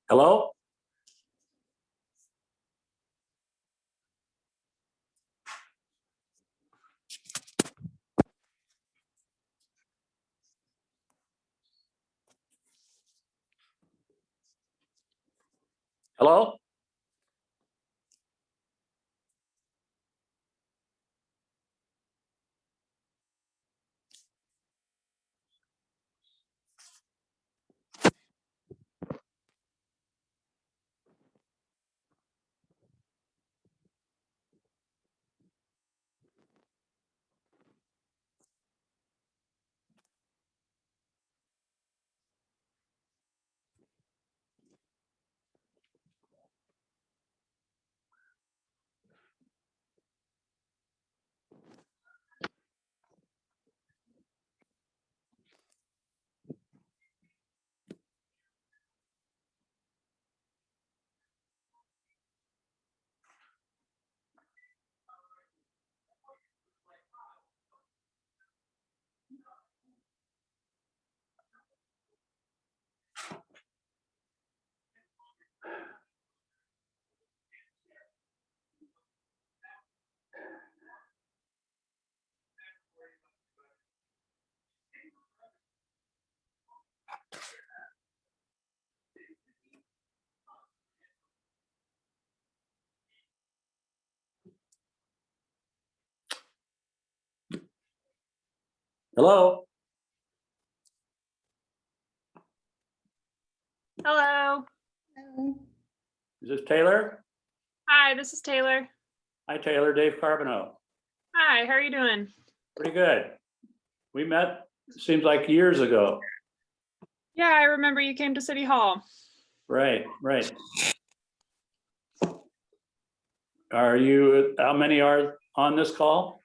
Hello? Hello? Hello? Hello. Is this Taylor? Hi, this is Taylor. Hi, Taylor. Dave Carbonell. Hi, how are you doing? Pretty good. We met, seems like years ago. Yeah, I remember you came to City Hall. Right. Are you, how many are on this call?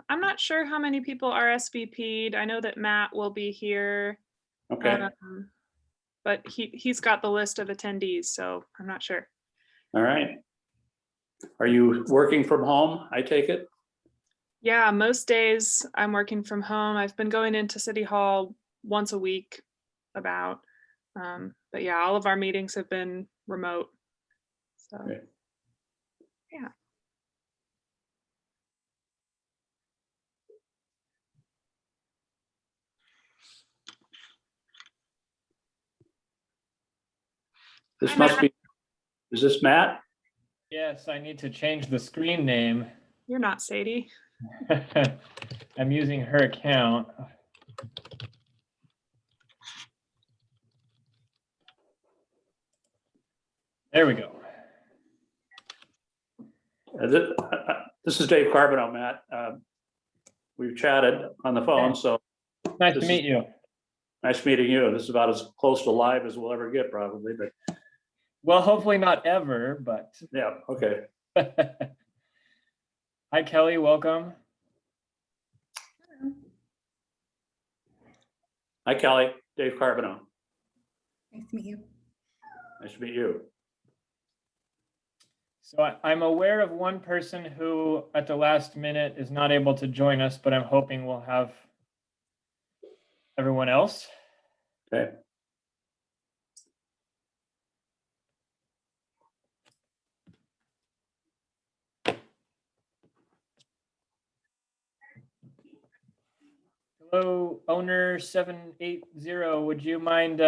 I'm not sure how many people RSVP'd. I know that Matt will be here. Okay. But he's got the list of attendees, so I'm not sure. All right. Are you working from home, I take it? Yeah, most days I'm working from home. I've been going into City Hall once a week about. But yeah, all of our meetings have been remote. So Okay. yeah. This Hi, must Matt. be, is this Matt? Yes, I need to change the screen name. You're not Sadie. I'm using her account. There we go. This is Dave Carbonell, Matt. We've chatted on the phone, so Nice This to is- meet you. nice meeting you. This is about as close to live as we'll ever get probably, but Well, hopefully not ever, but. yeah, okay. Hi, Kelly, welcome. Hi, Kelly. Dave Carbonell. Nice to meet you. Nice to meet you. So I'm aware of one person who at the last minute is not able to join us, but I'm hoping we'll have everyone else. Okay. Hello, owner 780. Would you mind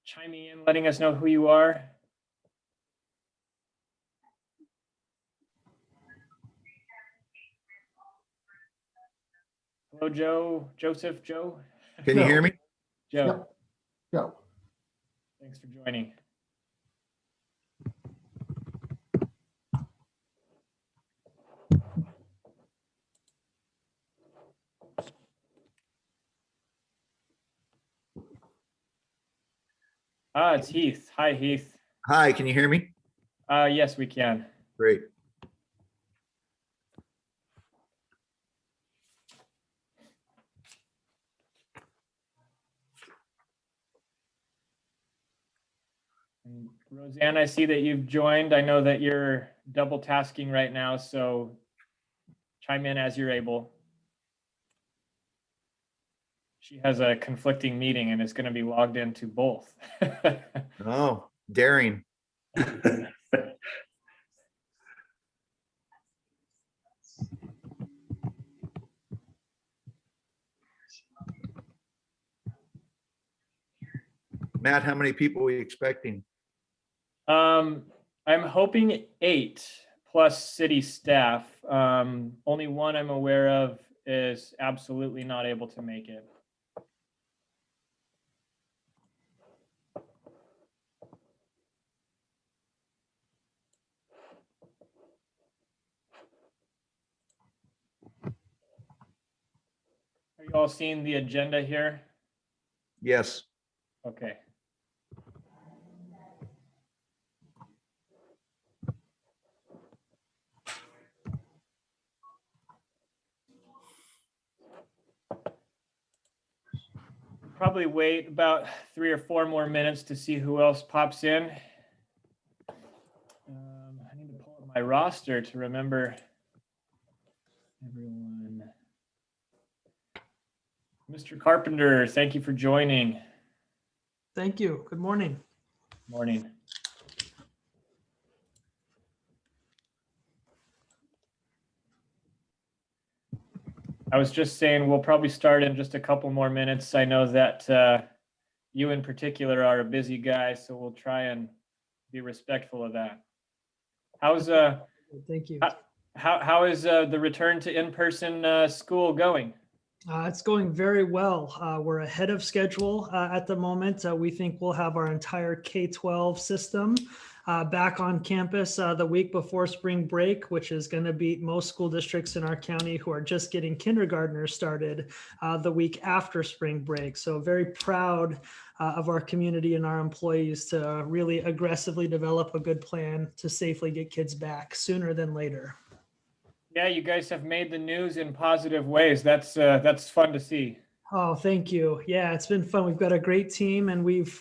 chiming in, letting us know who you are? Hello, Joseph. Can you hear me? Joe. Yep. Go. Thanks for joining. It's Heath. Hi, Heath. Hi, can you hear me? Yes, we can. Great. And Roseanne, I see that you've joined. I know that you're double tasking right now, so chime in as you're able. She has a conflicting meeting and is going to be logged into both. Oh, daring. Matt, how many people are we expecting? I'm hoping 8 plus city staff. Only one I'm aware of is absolutely not able to make it. Are you all seeing the agenda here? Yes. Okay. Probably wait about 3 or 4 more minutes to see who else pops in. I need to pull up my roster to remember everyone. Mr. Carpenter, thank you for joining. Thank you. Good morning. Morning. I was just saying we'll probably start in just a couple more minutes. I know that you in particular are a busy guy, so we'll try and be respectful of that. How's Thank you. how is the return to in-person school going? It's going very well. We're ahead of schedule at the moment. We think we'll have our entire K-12 system back on campus the week before spring break, which is going to beat most school districts in our county who are just getting kindergartners started the week after spring break. So very proud of our community and our employees to really aggressively develop a good plan to safely get kids back sooner than later. Yeah, you guys have made the news in positive ways. That's fun to see. Oh, thank you. Yeah, it's been fun. We've got a great team, and we've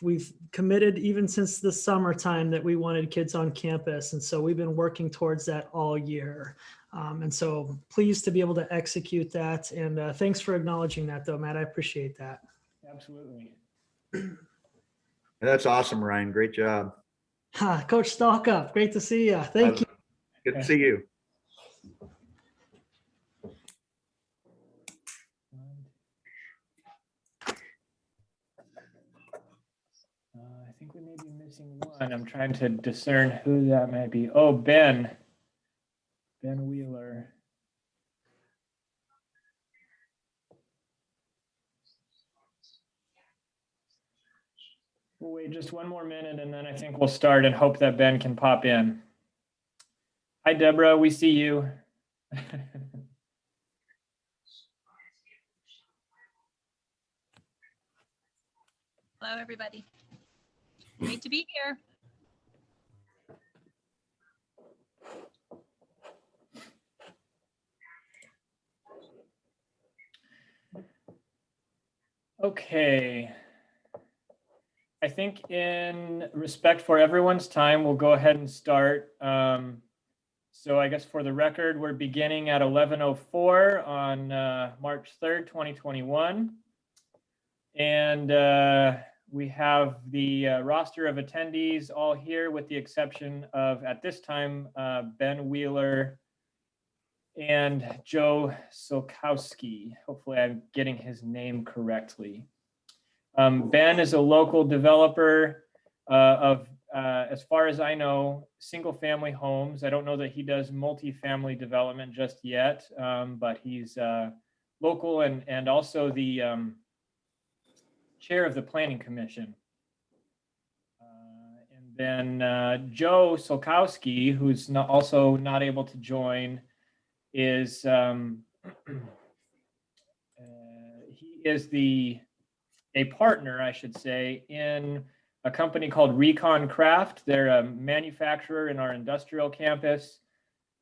committed even since the summertime that we wanted kids on campus, and so we've been working towards that all year. And so pleased to be able to execute that. And thanks for acknowledging that, though, Matt. I appreciate that. Absolutely. That's awesome, Ryan. Great job. Coach Stalkup, great to see you. Thank you. Good to see you. I think we may be missing one. I'm trying to discern who that might be. Oh, Ben Wheeler. We'll wait just one more minute and then I think we'll start and hope that Ben can pop in. Hi, Deborah, we see you. Hello, everybody. Great to be here. Okay. I think in respect for everyone's time, we'll go ahead and start. So I guess for the record, we're beginning at 11:04 on March 3rd, 2021. And we have the roster of attendees all here with the exception of, at this time, Ben Wheeler and Joe Stalcup. Hopefully I'm getting his name correctly. Ben is a local developer of, as far as I know, single family homes. I don't know that he does multifamily development just yet, but he's local and also the chair of the Planning Commission. And then Joe Stalcup, who's also not able to join, is he is a partner, I should say, in a company called Recon Craft. They're a manufacturer in our industrial campus.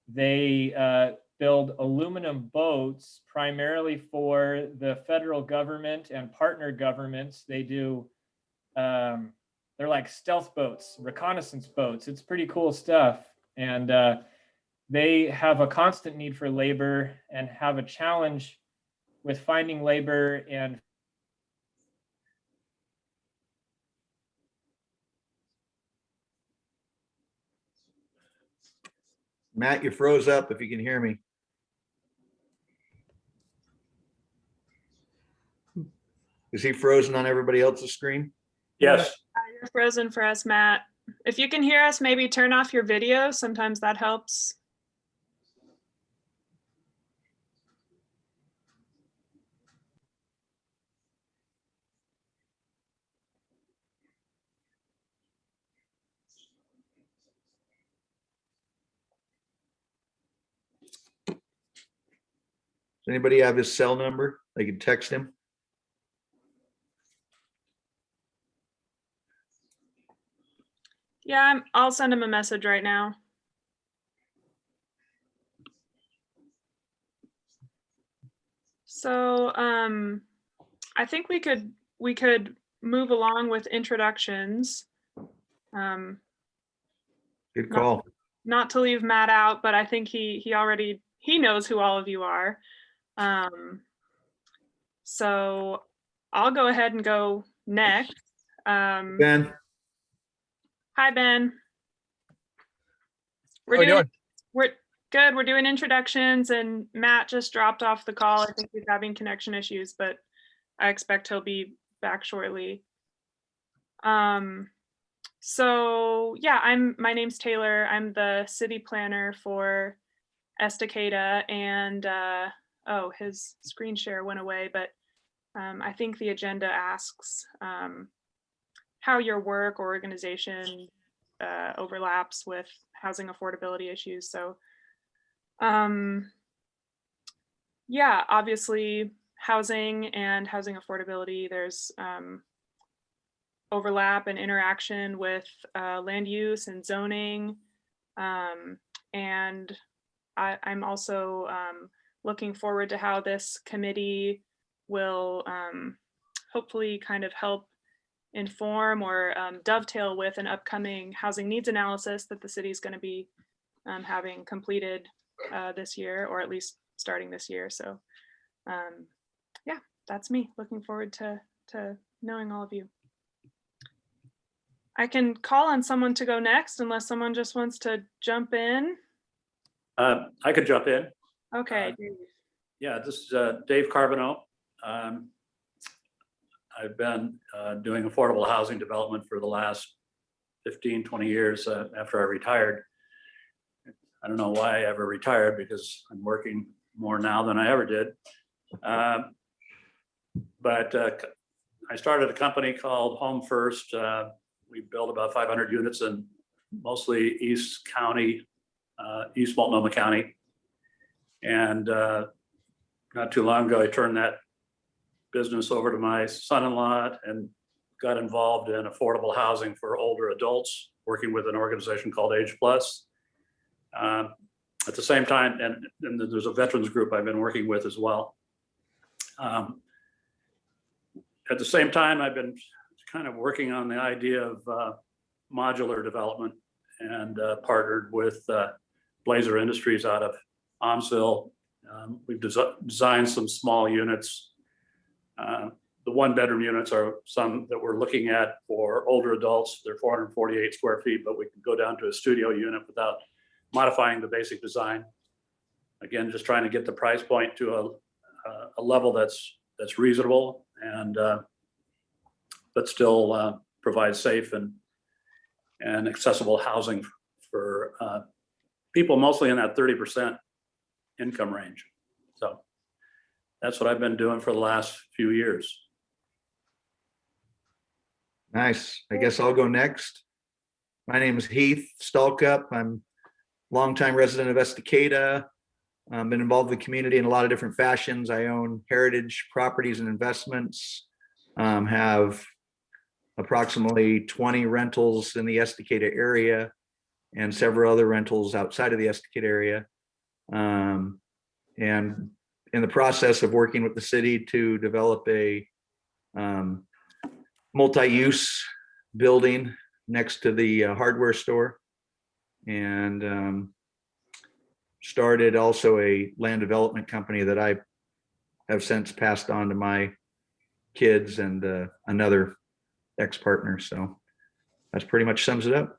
They build aluminum boats primarily for the federal government and partner governments. They do, they're like stealth boats, reconnaissance boats. It's pretty cool stuff. And they have a constant need for labor and have a challenge with finding labor and Matt, you froze up if you can hear me. Is he frozen on everybody else's screen? Yes, You're frozen for us, Matt. If you can hear us, maybe turn off your video. Sometimes that helps. Does anybody have his cell number? They can text him. Yeah, I'll send him a message right now. So I think we could move along with introductions. Good call. Not to leave Matt out, but I think he knows who all of you are. So I'll go ahead and go next. Ben, Hi, Ben. How you doing? We're good. We're doing introductions, and Matt just dropped off the call. I think he's having connection issues, but I expect he'll be back shortly. So yeah, my name's Taylor. I'm the city planner for Estacada, and oh, his screen share went away, but I think the agenda asks how your work or organization overlaps with housing affordability issues. So yeah, obviously housing and housing affordability, there's overlap and interaction with land use and zoning. And I'm also looking forward to how this committee will hopefully kind of help inform or dovetail with an upcoming housing needs analysis that the city is going to be having completed this year, or at least starting this year. So yeah, that's me. Looking forward to knowing all of you. I can call on someone to go next unless someone just wants to jump in. I could jump in. Okay. Yeah, this is Dave Carbonell. I've been doing affordable housing development for the last 15, 20 years after I retired. I don't know why I ever retired, because I'm working more now than I ever did. But I started a company called Home First. We built about 500 units in mostly East County, East Multnomah County. And not too long ago, I turned that business over to my son-in-law and got involved in affordable housing for older adults, working with an organization called Age Plus. At the same time, and there's a veterans group I've been working with as well. At the same time, I've been kind of working on the idea of modular development, and partnered with Blazer Industries out of Amsville. We've designed some small units. The 1-bedroom units are some that we're looking at for older adults. They're 448 square feet, but we can go down to a studio unit without modifying the basic design. Again, just trying to get the price point to a level that's reasonable, and but still provide safe and accessible housing for people mostly in that 30% income range. So that's what I've been doing for the last few years. nice. I guess I'll go next. My name is Heath Stalcup. I'm a longtime resident of Estacada. Been involved in the community in a lot of different fashions. I own heritage properties and investments. Have approximately 20 rentals in the Estacada area and several other rentals outside of the Estacada area. And in the process of working with the city to develop a multi-use building next to the hardware store, and started also a land development company that I have since passed on to my kids and another ex-partner. So that's pretty much sums it up.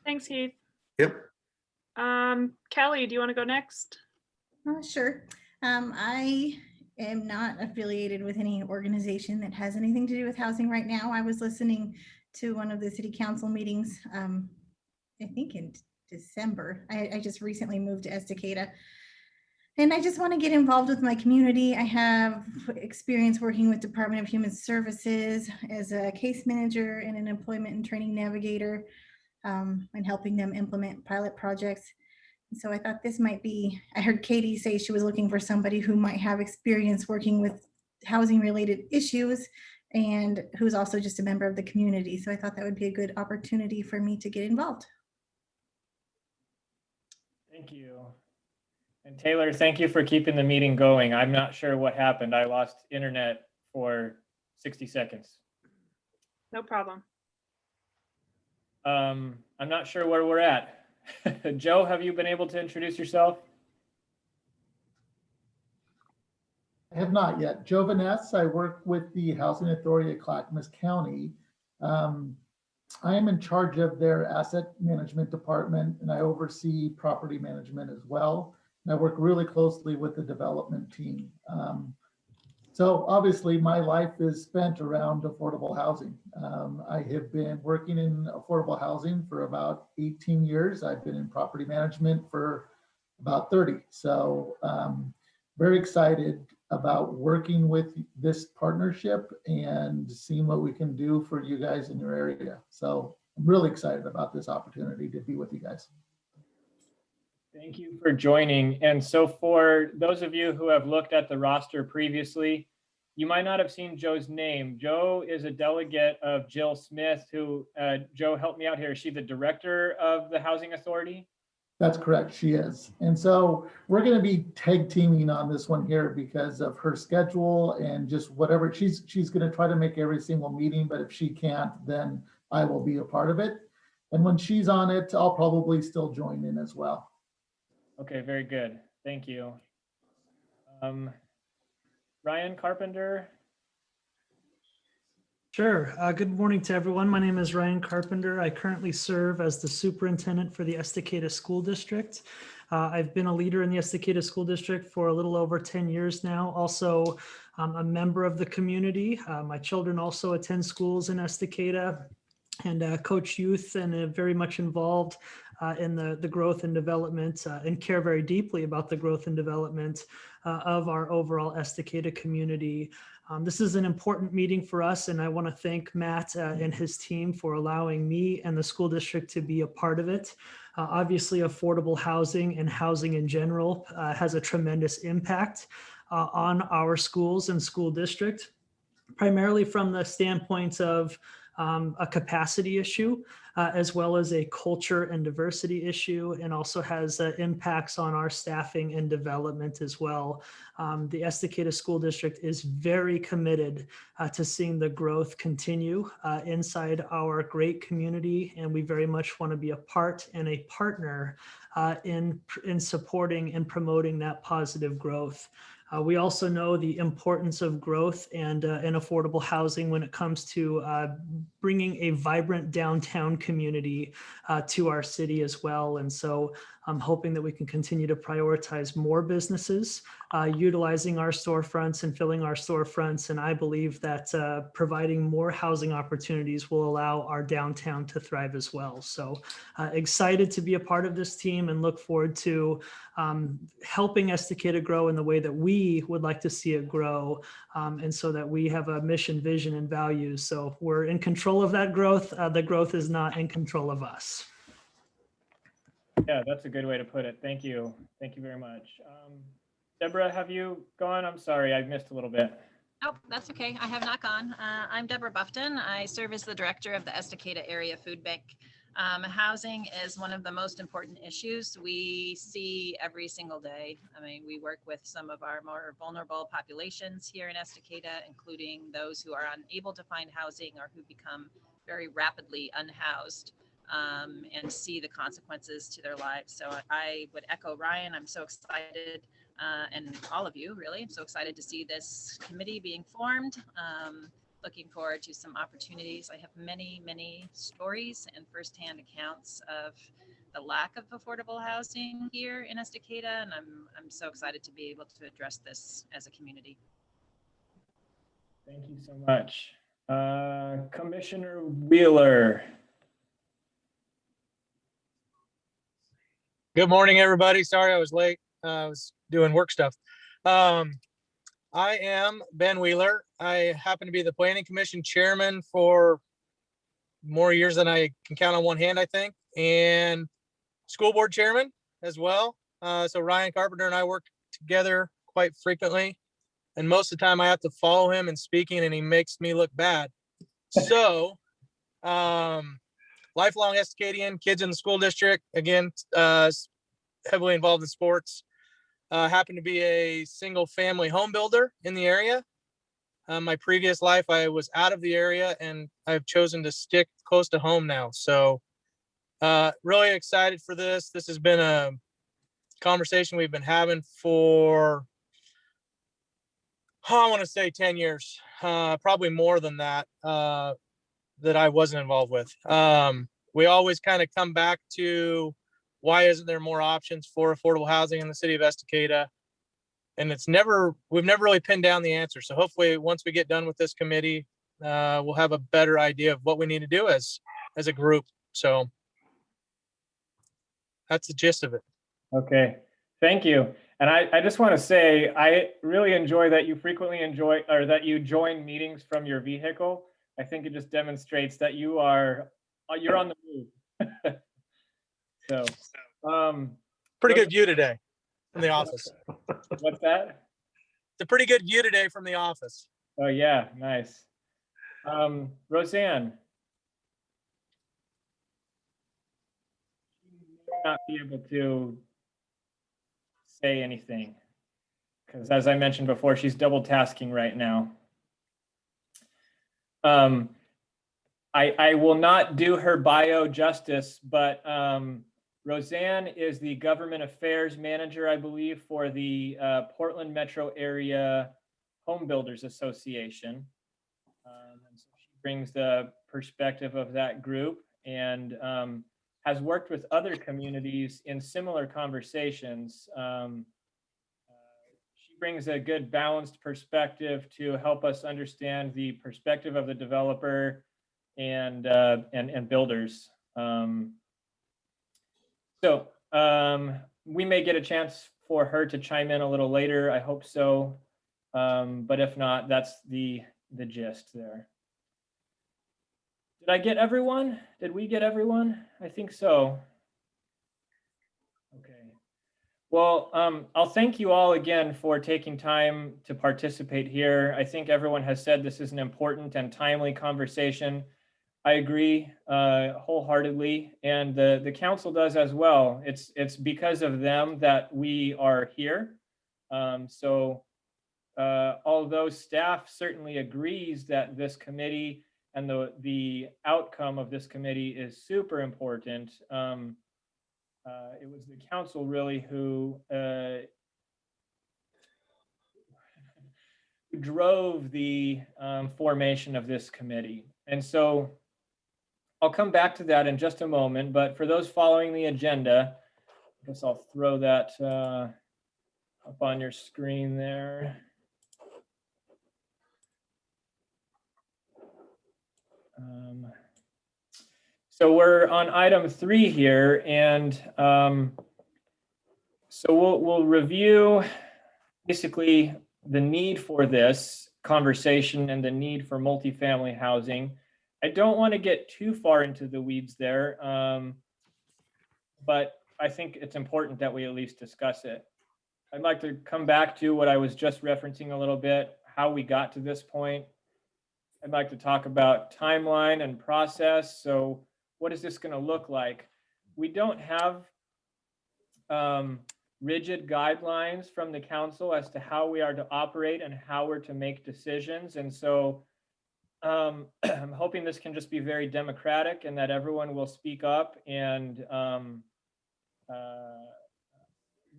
Thanks, Heath. Yep. Kelly, do you want to go next? Sure. I am not affiliated with any organization that has anything to do with housing right now. I was listening to one of the city council meetings, I think in December. I just recently moved to Estacada. And I just want to get involved with my community. I have experience working with Department of Human Services as a case manager and an employment and training navigator, and helping them implement pilot projects. So I thought this might be, I heard Katie say she was looking for somebody who might have experience working with housing related issues and who's also just a member of the community. So I thought that would be a good opportunity for me to get involved. Thank you. And Taylor, thank you for keeping the meeting going. I'm not sure what happened. I lost internet for 60 seconds. No problem. I'm not sure where we're at. Joe, have you been able to introduce yourself? I have not yet. Joe Vaness, I work with the Housing Authority of Clackamas County. I am in charge of their asset management department, and I oversee property management as well. And I work really closely with the development team. So obviously my life is spent around affordable housing. I have been working in affordable housing for about 18 years. I've been in property management for about 30. So very excited about working with this partnership and seeing what we can do for you guys in your area. So I'm really excited about this opportunity to be with you guys. Thank you for joining. And so for those of you who have looked at the roster previously, you might not have seen Joe's name. Joe is a delegate of Jill Smith, who, Joe, help me out here. Is she the director of the Housing Authority? That's correct, she is. And so we're going to be tag teaming on this one here because of her schedule and just whatever. She's going to try to make every single meeting, but if she can't, then I will be a part of it. And when she's on it, I'll probably still join in as well. Okay, very good. Thank you. Ryan Carpenter. Sure. Good morning to everyone. My name is Ryan Carpenter. I currently serve as the superintendent for the Estacada School District. I've been a leader in the Estacada School District for a little over 10 years now. Also, a member of the community. My children also attend schools in Estacada and coach youth and very much involved in the growth and development and care very deeply about the growth and development of our overall Estacada community. This is an important meeting for us, and I want to thank Matt and his team for allowing me and the school district to be a part of it. Obviously, affordable housing and housing in general has a tremendous impact on our schools and school district, primarily from the standpoint of a capacity issue, as well as a culture and diversity issue, and also has impacts on our staffing and development as well. The Estacada School District is very committed to seeing the growth continue inside our great community, and we very much want to be a part and a partner in supporting and promoting that positive growth. We also know the importance of growth and affordable housing when it comes to bringing a vibrant downtown community to our city as well. And so I'm hoping that we can continue to prioritize more businesses, utilizing our storefronts and filling our storefronts. And I believe that providing more housing opportunities will allow our downtown to thrive as well. So excited to be a part of this team and look forward to helping Estacada grow in the way that we would like to see it grow. And so that we have a mission, vision, and values. So we're in control of that growth. The growth is not in control of us. Yeah, that's a good way to put it. Thank you. Thank you very much. Deborah, have you gone? I'm sorry, I missed a little bit. Oh, that's okay. I have not gone. I'm Deborah Buffton. I serve as the director of the Estacada Area Food Bank. Housing is one of the most important issues we see every single day. I mean, we work with some of our more vulnerable populations here in Estacada, including those who are unable to find housing or who become very rapidly unhoused and see the consequences to their lives. So I would echo Ryan. I'm so excited, and all of you really, I'm so excited to see this committee being formed. looking forward to some opportunities. I have many, many stories and firsthand accounts of the lack of affordable housing here in Estacada, and I'm so excited to be able to address this as a community. Thank you so much. Commissioner Wheeler. Good morning, everybody. Sorry I was late. I was doing work stuff. I am Ben Wheeler. I happen to be the Planning Commission chairman for more years than I can count on one hand, I think, and school board chairman as well. So Ryan Carpenter and I work together quite frequently, and most of the time I have to follow him in speaking, and he makes me look bad. So, lifelong Estacadian, kids in the school district, again, heavily involved in sports. Happen to be a single family home builder in the area. My previous life, I was out of the area, and I've chosen to stick close to home now. So really excited for this. This has been a conversation we've been having for, I want to say 10 years, probably more than that, that I wasn't involved with. We always kind of come back to, why isn't there more options for affordable housing in the city of Estacada? And we've never really pinned down the answer. So hopefully once we get done with this committee, we'll have a better idea of what we need to do as a group. So that's the gist of it. Okay, thank you. And I just want to say, I really enjoy that you frequently that you join meetings from your vehicle. I think it just demonstrates that you're on the move. So, Pretty good view today from the office. What's that? It's a pretty good view today from the office. Oh yeah, nice. Roseanne. You may not be able to say anything because, as I mentioned before, she's double tasking right now. I will not do her bio justice, but Roseanne is the government affairs manager, I believe, for the Portland Metro Area Home Builders Association. And so she brings the perspective of that group and has worked with other communities in similar conversations. She brings a good balanced perspective to help us understand the perspective of the developer and builders. So we may get a chance for her to chime in a little later. I hope so. But if not, that's the gist there. Did I get everyone? Did we get everyone? I think so. Okay. Well, I'll thank you all again for taking time to participate here. I think everyone has said this is an important and timely conversation. I agree wholeheartedly, and the council does as well. It's because of them that we are here. So although staff certainly agrees that this committee and the outcome of this committee is super important, it was the council really who drove the formation of this committee. And so I'll come back to that in just a moment, but for those following the agenda, I guess I'll throw that up on your screen there. So we're on item 3 here, and so we'll review basically the need for this conversation and the need for multifamily housing. I don't want to get too far into the weeds there, but I think it's important that we at least discuss it. I'd like to come back to what I was just referencing a little bit, how we got to this point. I'd like to talk about timeline and process. So what is this going to look like? We don't have rigid guidelines from the council as to how we are to operate and how we're to make decisions. And so I'm hoping this can just be very democratic and that everyone will speak up and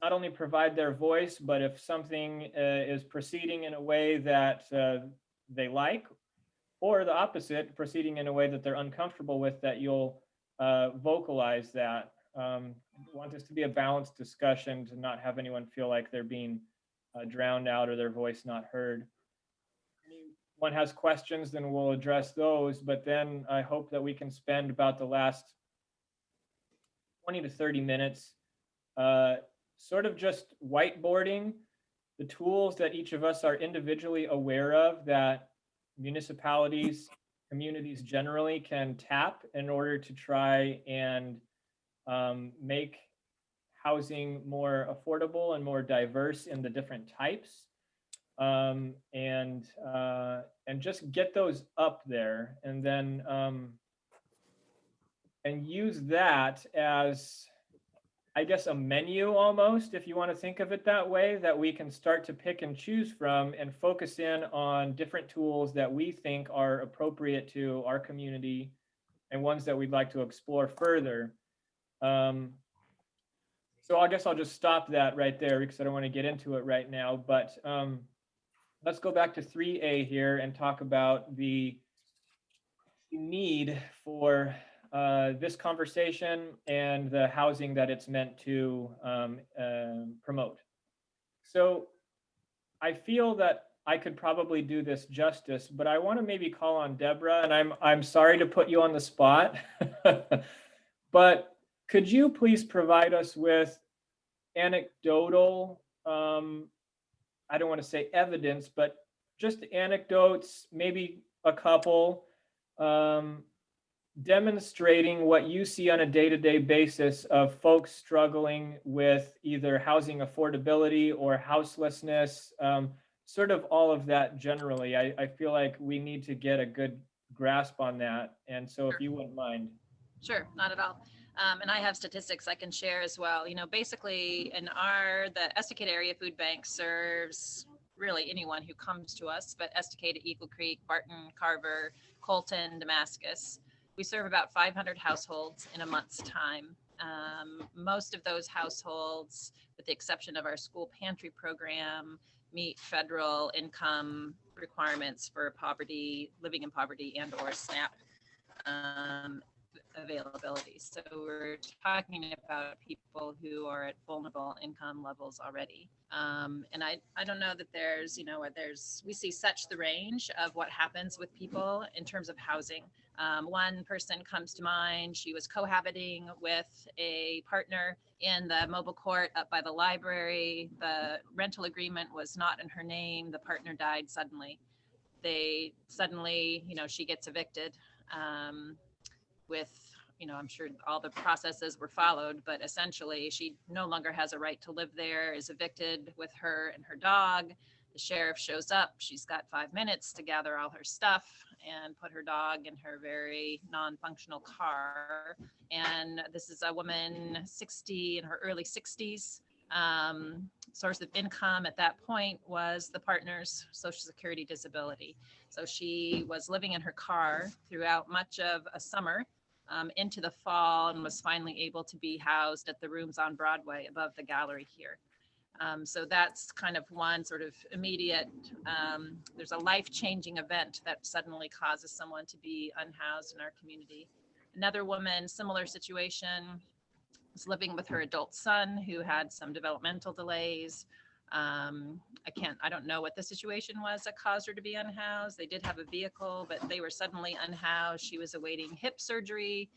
not only provide their voice, but if something is proceeding in a way that they like, or the opposite, proceeding in a way that they're uncomfortable with, that you'll vocalize that. Want this to be a balanced discussion, to not have anyone feel like they're being drowned out or their voice not heard. Anyone has questions, then we'll address those. But then I hope that we can spend about the last 20 to 30 minutes sort of just whiteboarding the tools that each of us are individually aware of, that municipalities, communities generally can tap in order to try and make housing more affordable and more diverse in the different types, and just get those up there, and then and use that as, I guess, a menu almost, if you want to think of it that way, that we can start to pick and choose from and focus in on different tools that we think are appropriate to our community and ones that we'd like to explore further. So I guess I'll just stop that right there because I don't want to get into it right now. But let's go back to 3A here and talk about the need for this conversation and the housing that it's meant to promote. So I feel that I could probably do this justice, but I want to maybe call on Deborah, and I'm sorry to put you on the spot, but could you please provide us with anecdotal, I don't want to say evidence, but just anecdotes, maybe a couple, demonstrating what you see on a day-to-day basis of folks struggling with either housing affordability or houselessness, sort of all of that generally. I feel like we need to get a good grasp on that. And so if you wouldn't mind. Sure, not at all. And I have statistics I can share as well. You know, basically the Estacada Area Food Bank serves really anyone who comes to us, but Estacada, Eagle Creek, Barton, Carver, Colton, Damascus. We serve about 500 households in a month's time. Most of those households, with the exception of our school pantry program, meet federal income requirements for poverty, living in poverty, and or SNAP availability. So we're talking about people who are at vulnerable income levels already. And I don't know that we see such the range of what happens with people in terms of housing. One person comes to mind. She was cohabiting with a partner in the mobile court up by the library. The rental agreement was not in her name. The partner died suddenly. She gets evicted. With, I'm sure all the processes were followed, but essentially she no longer has a right to live there, is evicted with her and her dog. The sheriff shows up. She's got 5 minutes to gather all her stuff and put her dog in her very non-functional car. And this is a woman, 60, in her early 60s. Source of income at that point was the partner's Social Security disability. So she was living in her car throughout much of a summer into the fall, and was finally able to be housed at the rooms on Broadway above the gallery here. So that's kind of one sort of immediate, there's a life-changing event that suddenly causes someone to be unhoused in our community. Another woman, similar situation, was living with her adult son who had some developmental delays. I don't know what the situation was that caused her to be unhoused. They did have a vehicle, but they were suddenly unhoused. She was awaiting hip surgery,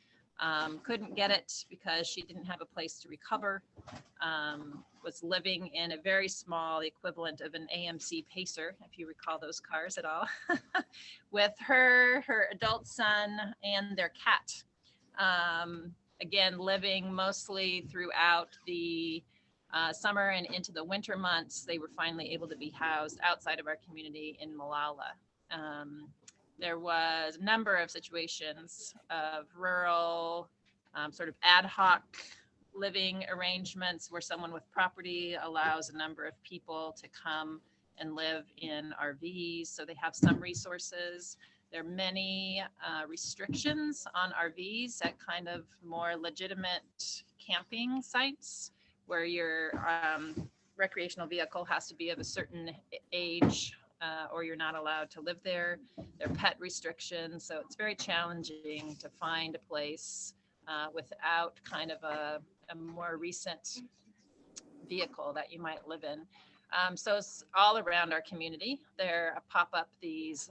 couldn't get it because she didn't have a place to recover, was living in a very small equivalent of an AMC Pacer, if you recall those cars at all, with her adult son, and their cat. Again, living mostly throughout the summer and into the winter months. They were finally able to be housed outside of our community in Malala. There was a number of situations of rural, sort of ad hoc living arrangements where someone with property allows a number of people to come and live in RVs. So they have some resources. There are many restrictions on RVs at kind of more legitimate camping sites, where your recreational vehicle has to be of a certain age or you're not allowed to live there. There are pet restrictions, so it's very challenging to find a place without kind of a more recent vehicle that you might live in. So it's all around our community. There pop up these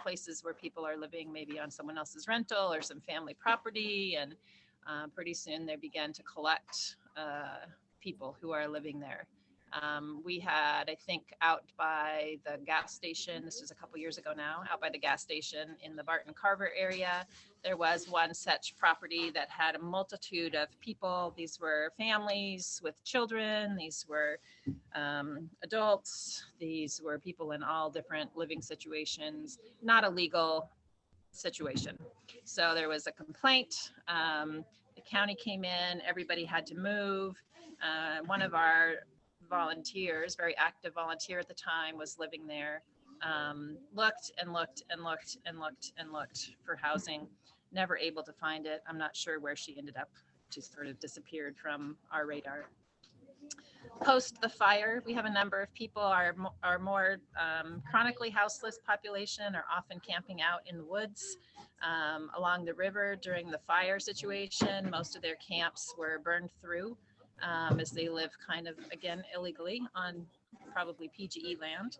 places where people are living maybe on someone else's rental or some family property, and pretty soon they begin to collect people who are living there. We had, I think, out by the gas station, this was a couple years ago now, out by the gas station in the Barton Carver area, there was one such property that had a multitude of people. These were families with children. These were adults. These were people in all different living situations, not a legal situation. So there was a complaint. The county came in, everybody had to move. One of our volunteers, very active volunteer at the time, was living there. Looked and looked and looked and looked and looked for housing, never able to find it. I'm not sure where she ended up. She sort of disappeared from our radar. Post the fire, we have a number of people, our more chronically houseless population are often camping out in the woods along the river during the fire situation. Most of their camps were burned through as they live kind of, again, illegally on probably PGE land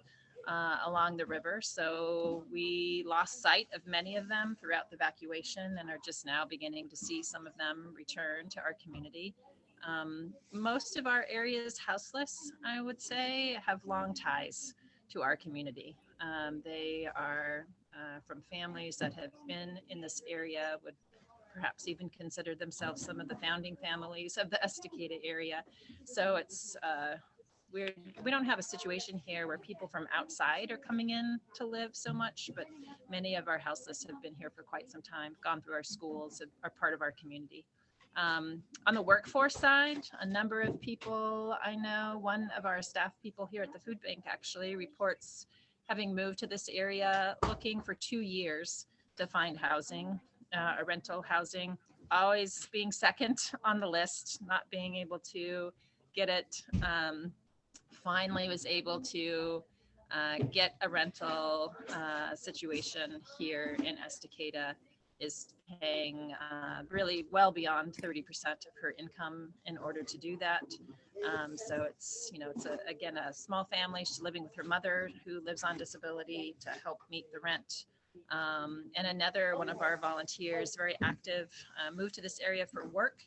along the river. So we lost sight of many of them throughout the evacuation and are just now beginning to see some of them return to our community. Most of our areas houseless, I would say, have long ties to our community. They are from families that have been in this area, would perhaps even consider themselves some of the founding families of the Estacada area. So it's we don't have a situation here where people from outside are coming in to live so much, but many of our houseless have been here for quite some time, gone through our schools, are part of our community. On the workforce side, a number of people I know, one of our staff people here at the food bank actually reports having moved to this area looking for 2 years to find housing, a rental housing, always being second on the list, not being able to get it. Finally was able to get a rental situation here in Estacada, is paying really well beyond 30% of her income in order to do that. So it's, it's again, a small family. She's living with her mother who lives on disability to help meet the rent. And another one of our volunteers, very active, moved to this area for work.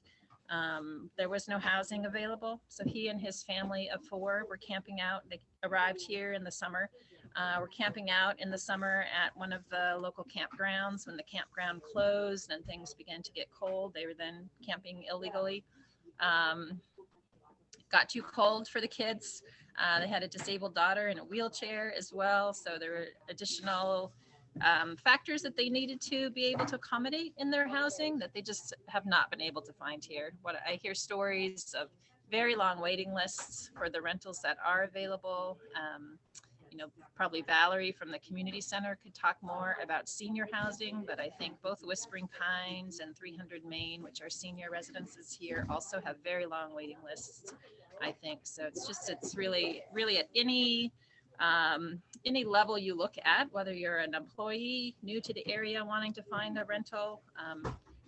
There was no housing available, so he and his family of 4 were camping out. They arrived here in the summer. We're camping out in the summer at one of the local campgrounds. When the campground closed and things began to get cold, they were then camping illegally. Got too cold for the kids. They had a disabled daughter in a wheelchair as well, so there were additional factors that they needed to be able to accommodate in their housing that they just have not been able to find here. What I hear stories of very long waiting lists for the rentals that are available. Probably Valerie from the community center could talk more about senior housing, but I think both Whispering Pines and 300 Main, which are senior residences here, also have very long waiting lists, I think. So it's really at any level you look at, whether you're an employee new to the area wanting to find a rental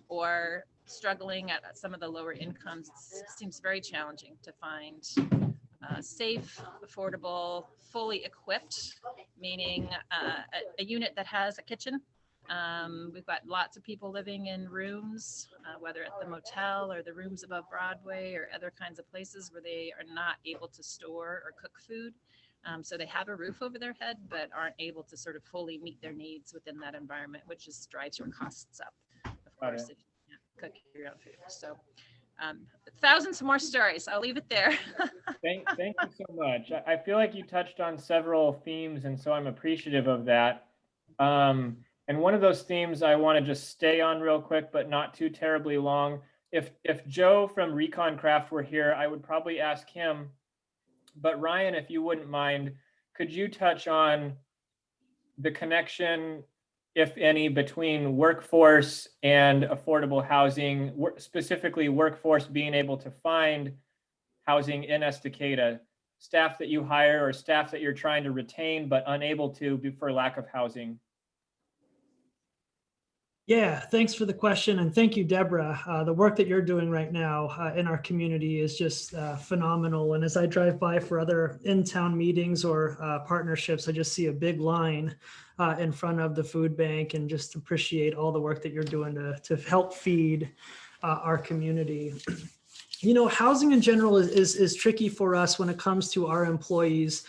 or struggling at some of the lower incomes, it seems very challenging to find safe, affordable, fully equipped, meaning a unit that has a kitchen. We've got lots of people living in rooms, whether at the motel or the rooms above Broadway or other kinds of places where they are not able to store or cook food. So they have a roof over their head, but aren't able to sort of fully meet their needs within that environment, which just drives your costs up, of course, if you can't cook your own food. So thousands more stories. I'll leave it there. Thank you so much. I feel like you touched on several themes, and so I'm appreciative of that. And one of those themes I want to just stay on real quick, but not too terribly long. If Joe from Recon Craft were here, I would probably ask him. But Ryan, if you wouldn't mind, could you touch on the connection, if any, between workforce and affordable housing, specifically workforce being able to find housing in Estacada? staff that you hire or staff that you're trying to retain but unable to for lack of housing? Yeah, thanks for the question. And thank you, Deborah. The work that you're doing right now in our community is just phenomenal. And as I drive by for other in-town meetings or partnerships, I just see a big line in front of the food bank and just appreciate all the work that you're doing to help feed our community. You know, housing in general is tricky for us when it comes to our employees.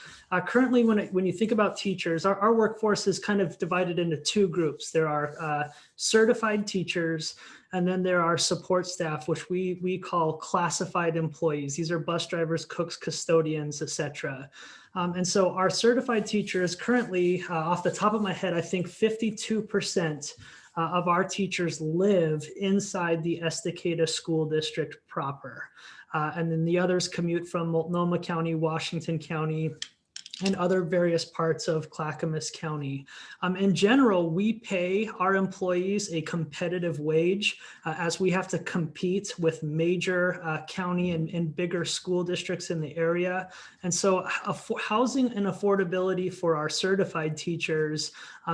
Currently, when you think about teachers, our workforce is kind of divided into two groups. There are certified teachers, and then there are support staff, which we call classified employees. These are bus drivers, cooks, custodians, etc. And so our certified teachers currently, off the top of my head, I think 52% of our teachers live inside the Estacada School District proper. And then the others commute from Multnomah County, Washington County, and other various parts of Clackamas County. In general, we pay our employees a competitive wage as we have to compete with major county and bigger school districts in the area. And so housing and affordability for our certified teachers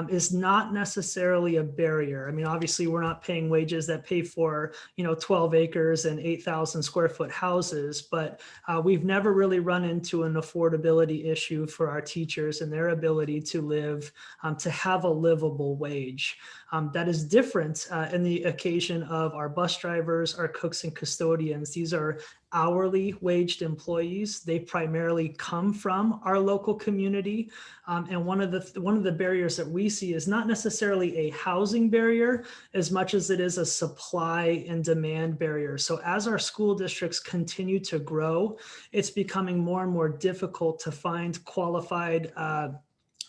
is not necessarily a barrier. I mean, obviously we're not paying wages that pay for, 12 acres and 8,000 square foot houses, but we've never really run into an affordability issue for our teachers and their ability to live, to have a livable wage. That is different in the occasion of our bus drivers, our cooks and custodians. These are hourly waged employees. They primarily come from our local community. And one of the barriers that we see is not necessarily a housing barrier as much as it is a supply and demand barrier. So as our school districts continue to grow, it's becoming more and more difficult to find qualified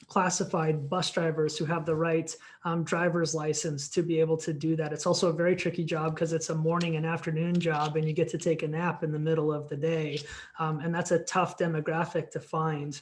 classified bus drivers who have the right driver's license to be able to do that. It's also a very tricky job because it's a morning and afternoon job and you get to take a nap in the middle of the day. And that's a tough demographic to find.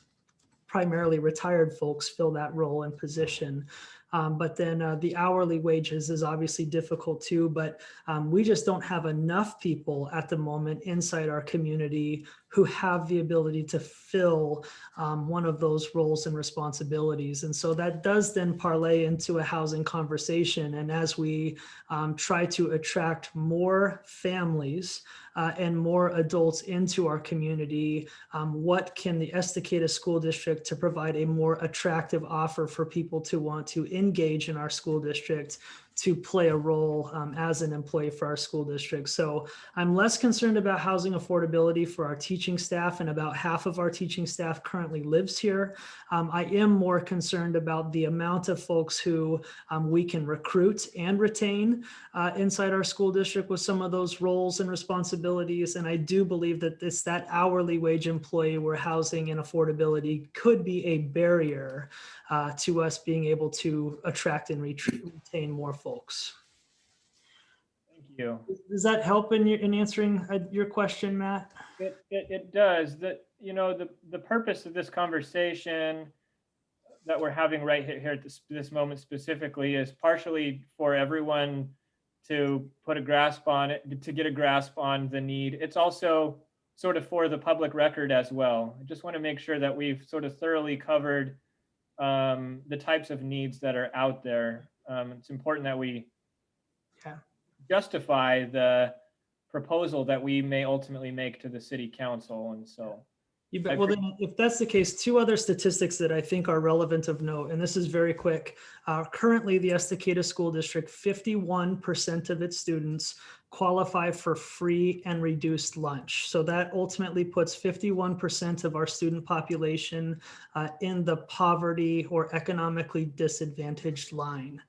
Primarily retired folks fill that role and position. But then the hourly wages is obviously difficult too, but we just don't have enough people at the moment inside our community who have the ability to fill one of those roles and responsibilities. And so that does then parlay into a housing conversation. And as we try to attract more families and more adults into our community, what can the Estacada School District to provide a more attractive offer for people to want to engage in our school district, to play a role as an employee for our school district. So I'm less concerned about housing affordability for our teaching staff, and about half of our teaching staff currently lives here. I am more concerned about the amount of folks who we can recruit and retain inside our school district with some of those roles and responsibilities. And I do believe that it's that hourly wage employee where housing and affordability could be a barrier to us being able to attract and retain more folks. Thank you. Does that help in answering your question, Matt? It does. The purpose of this conversation that we're having right here at this moment specifically is partially for everyone to put a grasp on it, to get a grasp on the need. It's also sort of for the public record as well. I just want to make sure that we've sort of thoroughly covered the types of needs that are out there. It's important that we justify the proposal that we may ultimately make to the city council. And so you bet. Well, then, if that's the case, two other statistics that I think are relevant of note, and this is very quick. Currently, the Estacada School District, 51% of its students qualify for free and reduced lunch. So that ultimately puts 51% of our student population in the poverty or economically disadvantaged line.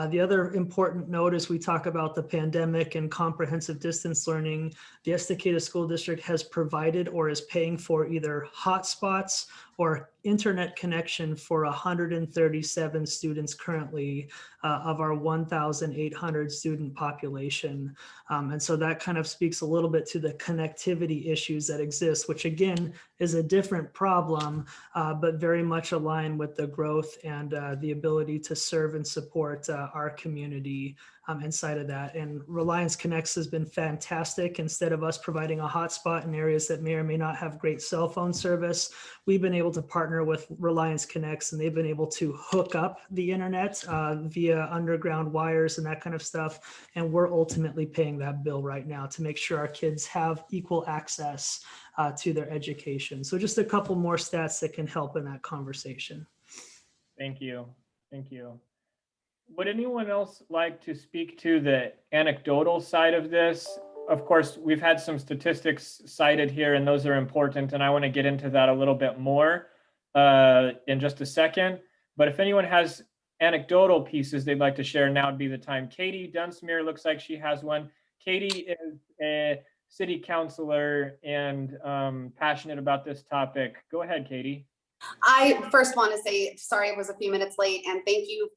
The other important note as we talk about the pandemic and comprehensive distance learning, the Estacada School District has provided or is paying for either hotspots or internet connection for 137 students currently of our 1,800 student population. And so that kind of speaks a little bit to the connectivity issues that exist, which again is a different problem, but very much aligned with the growth and the ability to serve and support our community inside of that. And Reliance Connects has been fantastic. Instead of us providing a hotspot in areas that may or may not have great cell phone service, we've been able to partner with Reliance Connects, and they've been able to hook up the internet via underground wires and that kind of stuff. And we're ultimately paying that bill right now to make sure our kids have equal access to their education. So just a couple more stats that can help in that conversation. Thank you. Thank you. Would anyone else like to speak to the anecdotal side of this? Of course, we've had some statistics cited here, and those are important, and I want to get into that a little bit more in just a second. But if anyone has anecdotal pieces they'd like to share, now would be the time. Katie Dunsmuir looks like she has one. Katie is a city councilor and passionate about this topic. Go ahead, Katie. I first want to say, sorry, I was a few minutes late, and thank you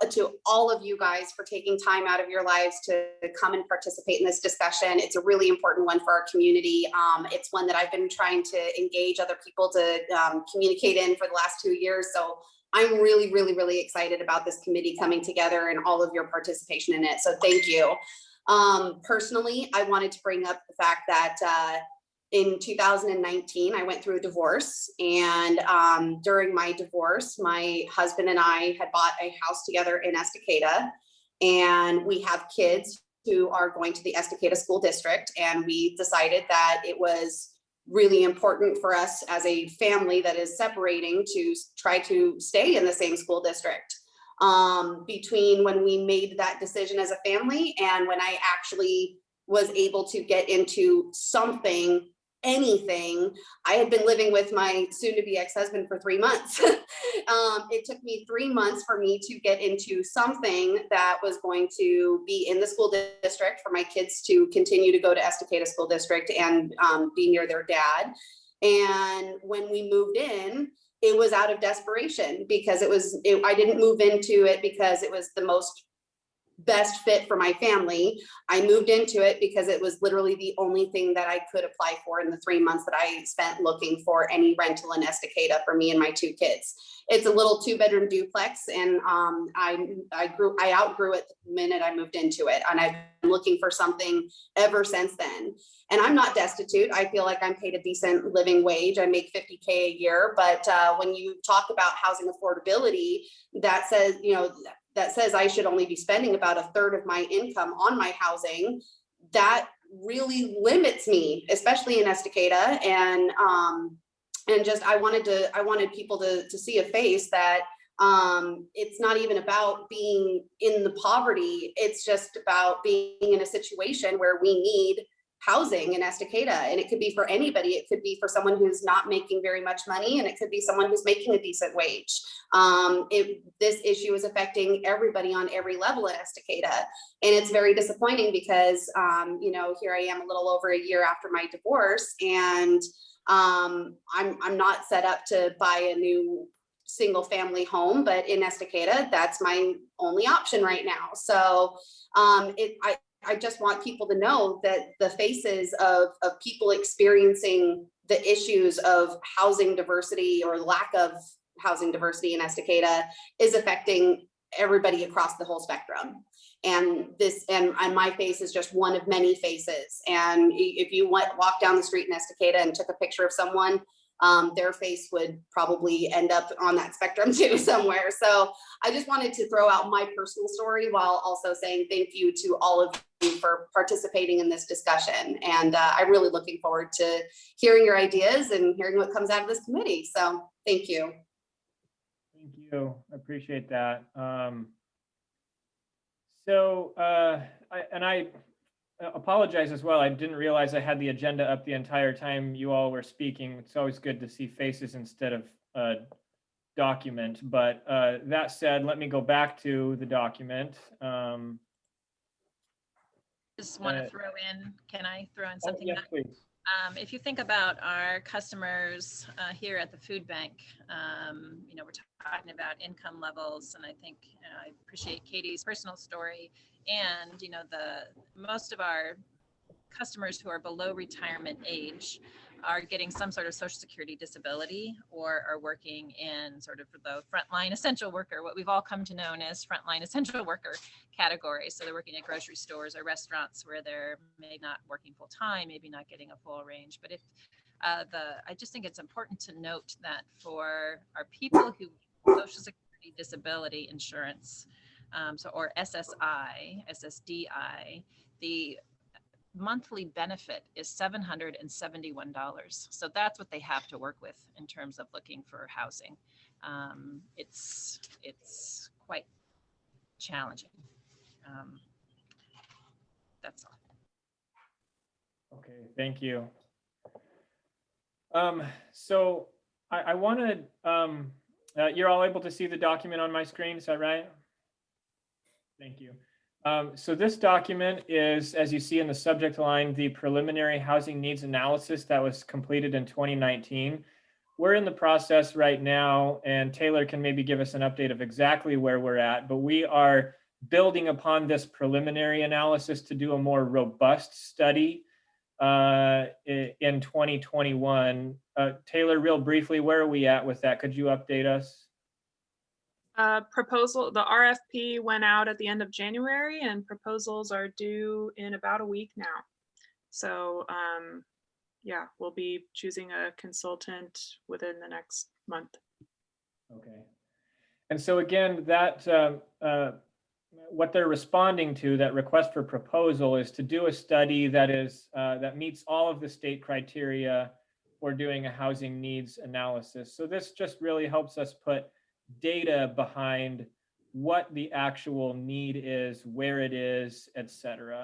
to all of you guys for taking time out of your lives to come and participate in this discussion. It's a really important one for our community. It's one that I've been trying to engage other people to communicate in for the last 2 years. So I'm really, really, really excited about this committee coming together and all of your participation in it. So thank you. Personally, I wanted to bring up the fact that in 2019, I went through a divorce, and during my divorce, my husband and I had bought a house together in Estacada, and we have kids who are going to the Estacada School District, and we decided that it was really important for us as a family that is separating to try to stay in the same school district. Between when we made that decision as a family and when I actually was able to get into anything, I had been living with my soon-to-be ex-husband for 3 months. It took me 3 months for me to get into something that was going to be in the school district for my kids to continue to go to Estacada School District and be near their dad. And when we moved in, it was out of desperation because I didn't move into it because it was the most best fit for my family. I moved into it because it was literally the only thing that I could apply for in the 3 months that I spent looking for any rental in Estacada for me and my 2 kids. It's a little 2-bedroom duplex, and I outgrew it the minute I moved into it, and I've been looking for something ever since then. And I'm not destitute. I feel like I'm paid a decent living wage. I make $50K a year, but when you talk about housing affordability, that says I should only be spending about 1/3 of my income on my housing. That really limits me, especially in Estacada. And just I wanted people to see a face that it's not even about being in the poverty. It's just about being in a situation where we need housing in Estacada, and it could be for anybody. It could be for someone who's not making very much money, and it could be someone who's making a decent wage. This issue is affecting everybody on every level in Estacada, and it's very disappointing because here I am a little over a year after my divorce, and I'm not set up to buy a new single family home, but in Estacada, that's my only option right now. So I just want people to know that the faces of people experiencing the issues of housing diversity or lack of housing diversity in Estacada is affecting everybody across the whole spectrum. And my face is just one of many faces. And if you walk down the street in Estacada and took a picture of someone, their face would probably end up on that spectrum too somewhere. So I just wanted to throw out my personal story while also saying thank you to all of you for participating in this discussion. And I'm really looking forward to hearing your ideas and hearing what comes out of this committee. So thank you. Thank you. I appreciate that. I apologize as well. I didn't realize I had the agenda up the entire time you all were speaking. It's always good to see faces instead of a document. But that said, let me go back to the document. Just want to throw in, can I throw in something? Yes, please. If you think about our customers here at the food bank, we're talking about income levels, and I think I appreciate Katie's personal story, and most of our customers who are below retirement age are getting some sort of social security disability or are working in sort of the frontline essential worker, what we've all come to know as frontline essential worker category. So they're working at grocery stores or restaurants where they're maybe not working full time, maybe not getting a full range. But if I just think it's important to note that for our people who social security disability insurance, or SSI, SSDI, the monthly benefit is $771. So that's what they have to work with in terms of looking for housing. It's quite challenging. That's all. Okay, thank you. So I wanted, you're all able to see the document on my screen, is that right? Thank you. So this document is, as you see in the subject line, the preliminary housing needs analysis that was completed in 2019. We're in the process right now, and Taylor can maybe give us an update of exactly where we're at, but we are building upon this preliminary analysis to do a more robust study in 2021. Taylor, real briefly, where are we at with that? Could you update us? Proposal, the RFP went out at the end of January and proposals are due in about a week now. So yeah, we'll be choosing a consultant within the next month. Okay. And so again, that what they're responding to, that request for proposal, is to do a study that is that meets all of the state criteria for doing a housing needs analysis. So this just really helps us put data behind what the actual need is, where it is, et cetera.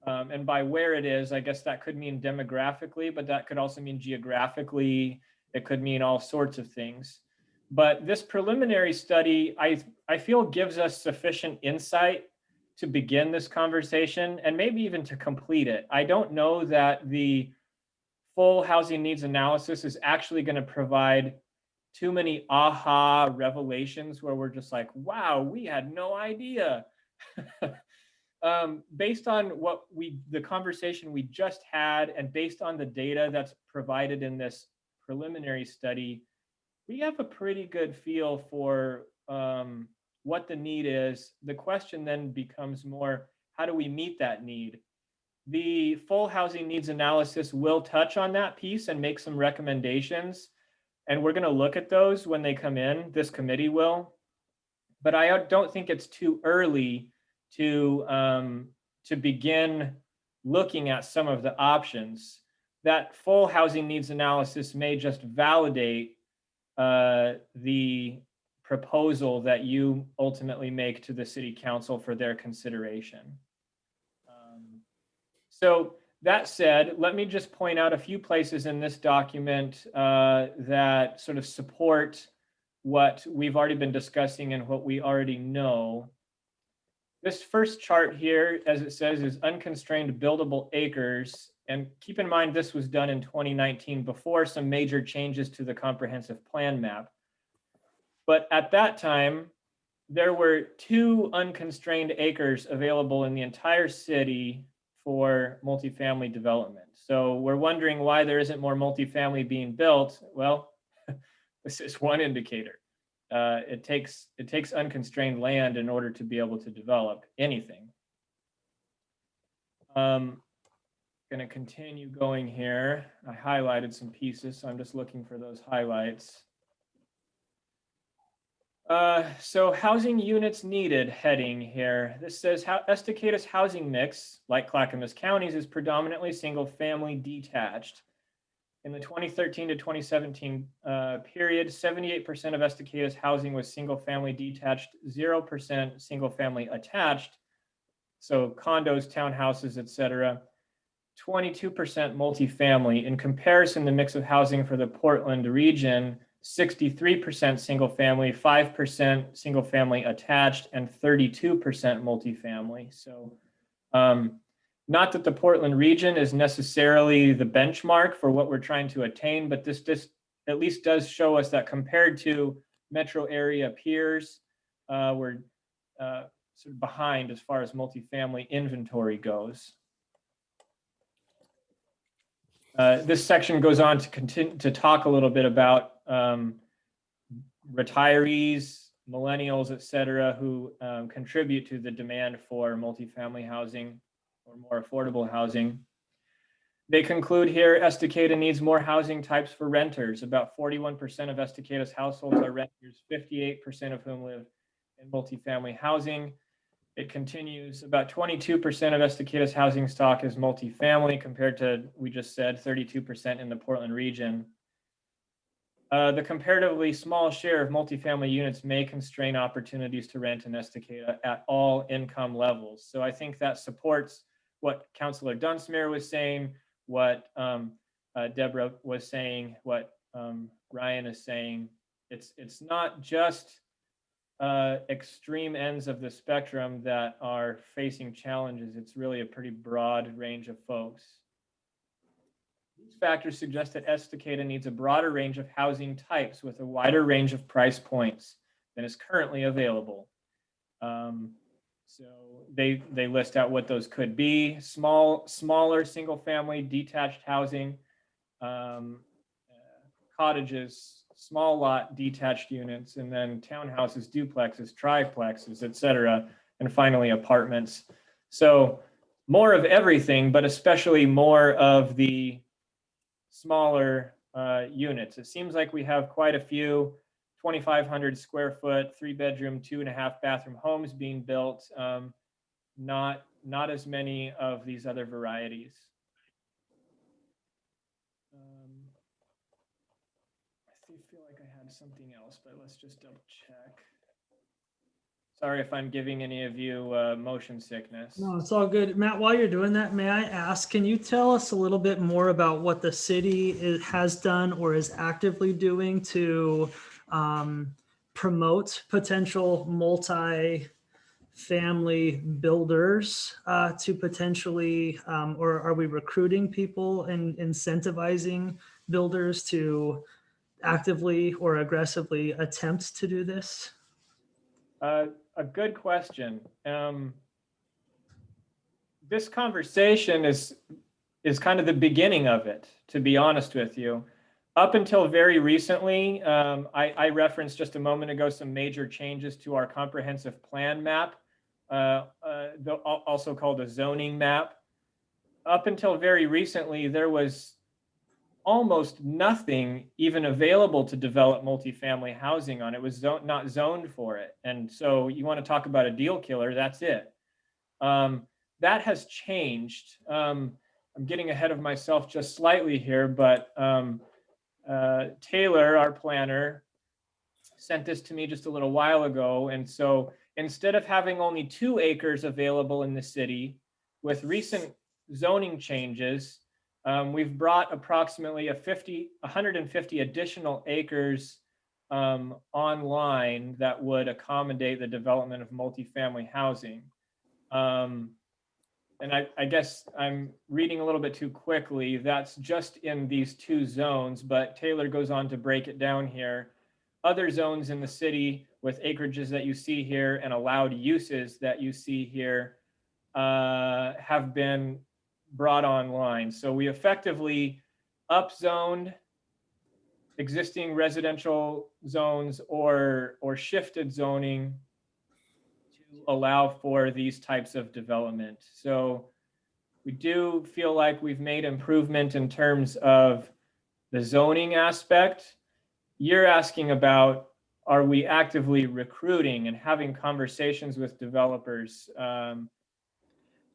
And by where it is, I guess that could mean demographically, but that could also mean geographically. It could mean all sorts of things. But this preliminary study, I feel, gives us sufficient insight to begin this conversation and maybe even to complete it. I don't know that the full housing needs analysis is actually going to provide too many aha revelations where we're just like, wow, we had no idea. Based on the conversation we just had, and based on the data that's provided in this preliminary study, we have a pretty good feel for what the need is. The question then becomes more, how do we meet that need? The full housing needs analysis will touch on that piece and make some recommendations. And we're going to look at those when they come in. This committee will. But I don't think it's too early to begin looking at some of the options. That full housing needs analysis may just validate the proposal that you ultimately make to the city council for their consideration. So that said, let me just point out a few places in this document that sort of support what we've already been discussing and what we already know. This first chart here, as it says, is unconstrained buildable acres. And keep in mind, this was done in 2019 before some major changes to the comprehensive plan map. But at that time, there were 2 unconstrained acres available in the entire city for multifamily development. So we're wondering why there isn't more multifamily being built. Well, this is one indicator. It takes unconstrained land in order to be able to develop anything. Going to continue going here. I highlighted some pieces, so I'm just looking for those highlights. So housing units needed heading here. This says Estacada's housing mix, like Clackamas County's, is predominantly single family detached. In the 2013 to 2017 period, 78% of Estacada's housing was single family detached, 0% single family attached. So condos, townhouses, et cetera. 22% multifamily. In comparison, the mix of housing for the Portland region, 63% single family, 5% single family attached, and 32% multifamily. So not that the Portland region is necessarily the benchmark for what we're trying to attain, but this at least does show us that compared to metro area peers, we're sort of behind as far as multifamily inventory goes. This section goes on to continue to talk a little bit about retirees, millennials, et cetera, who contribute to the demand for multifamily housing or more affordable housing. They conclude here, Estacada needs more housing types for renters. About 41% of Estacada's households are renters, 58% of whom live in multifamily housing. It continues, about 22% of Estacada's housing stock is multifamily compared to, we just said, 32% in the Portland region. The comparatively small share of multifamily units may constrain opportunities to rent in Estacada at all income levels. So I think that supports what Councilor Dunsmuir was saying, what Deborah was saying, what Ryan is saying. It's not just extreme ends of the spectrum that are facing challenges. It's really a pretty broad range of folks. These factors suggest that Estacada needs a broader range of housing types with a wider range of price points than is currently available. So they list out what those could be: smaller single-family detached housing, cottages, small lot detached units, and then townhouses, duplexes, triplexes, et cetera, and finally apartments. So more of everything, but especially more of the smaller units. It seems like we have quite a few 2,500 square foot, 3-bedroom, 2.5 bathroom homes being built. Not as many of these other varieties. I feel like I had something else, but let's just double check. Sorry if I'm giving any of you motion sickness. No, it's all good. Matt, while you're doing that, may I ask, can you tell us a little bit more about what the city has done or is actively doing to promote potential multi-family builders to potentially, or are we recruiting people and incentivizing builders to actively or aggressively attempt to do this? A good question. This conversation is kind of the beginning of it, to be honest with you. Up until very recently, I referenced just a moment ago some major changes to our comprehensive plan map, also called a zoning map. Up until very recently, there was almost nothing even available to develop multifamily housing on. It was not zoned for it. And so you want to talk about a deal killer, that's it. That has changed. I'm getting ahead of myself just slightly here, but Taylor, our planner, sent this to me just a little while ago. And so instead of having only 2 acres available in the city, with recent zoning changes, we've brought approximately 150 additional acres online that would accommodate the development of multifamily housing. And I guess I'm reading a little bit too quickly. That's just in these 2 zones, but Taylor goes on to break it down here. Other zones in the city with acreages that you see here and allowed uses that you see here have been brought online. So we effectively upzoned existing residential zones or shifted zoning to allow for these types of development. So we do feel like we've made improvement in terms of the zoning aspect. You're asking about, are we actively recruiting and having conversations with developers?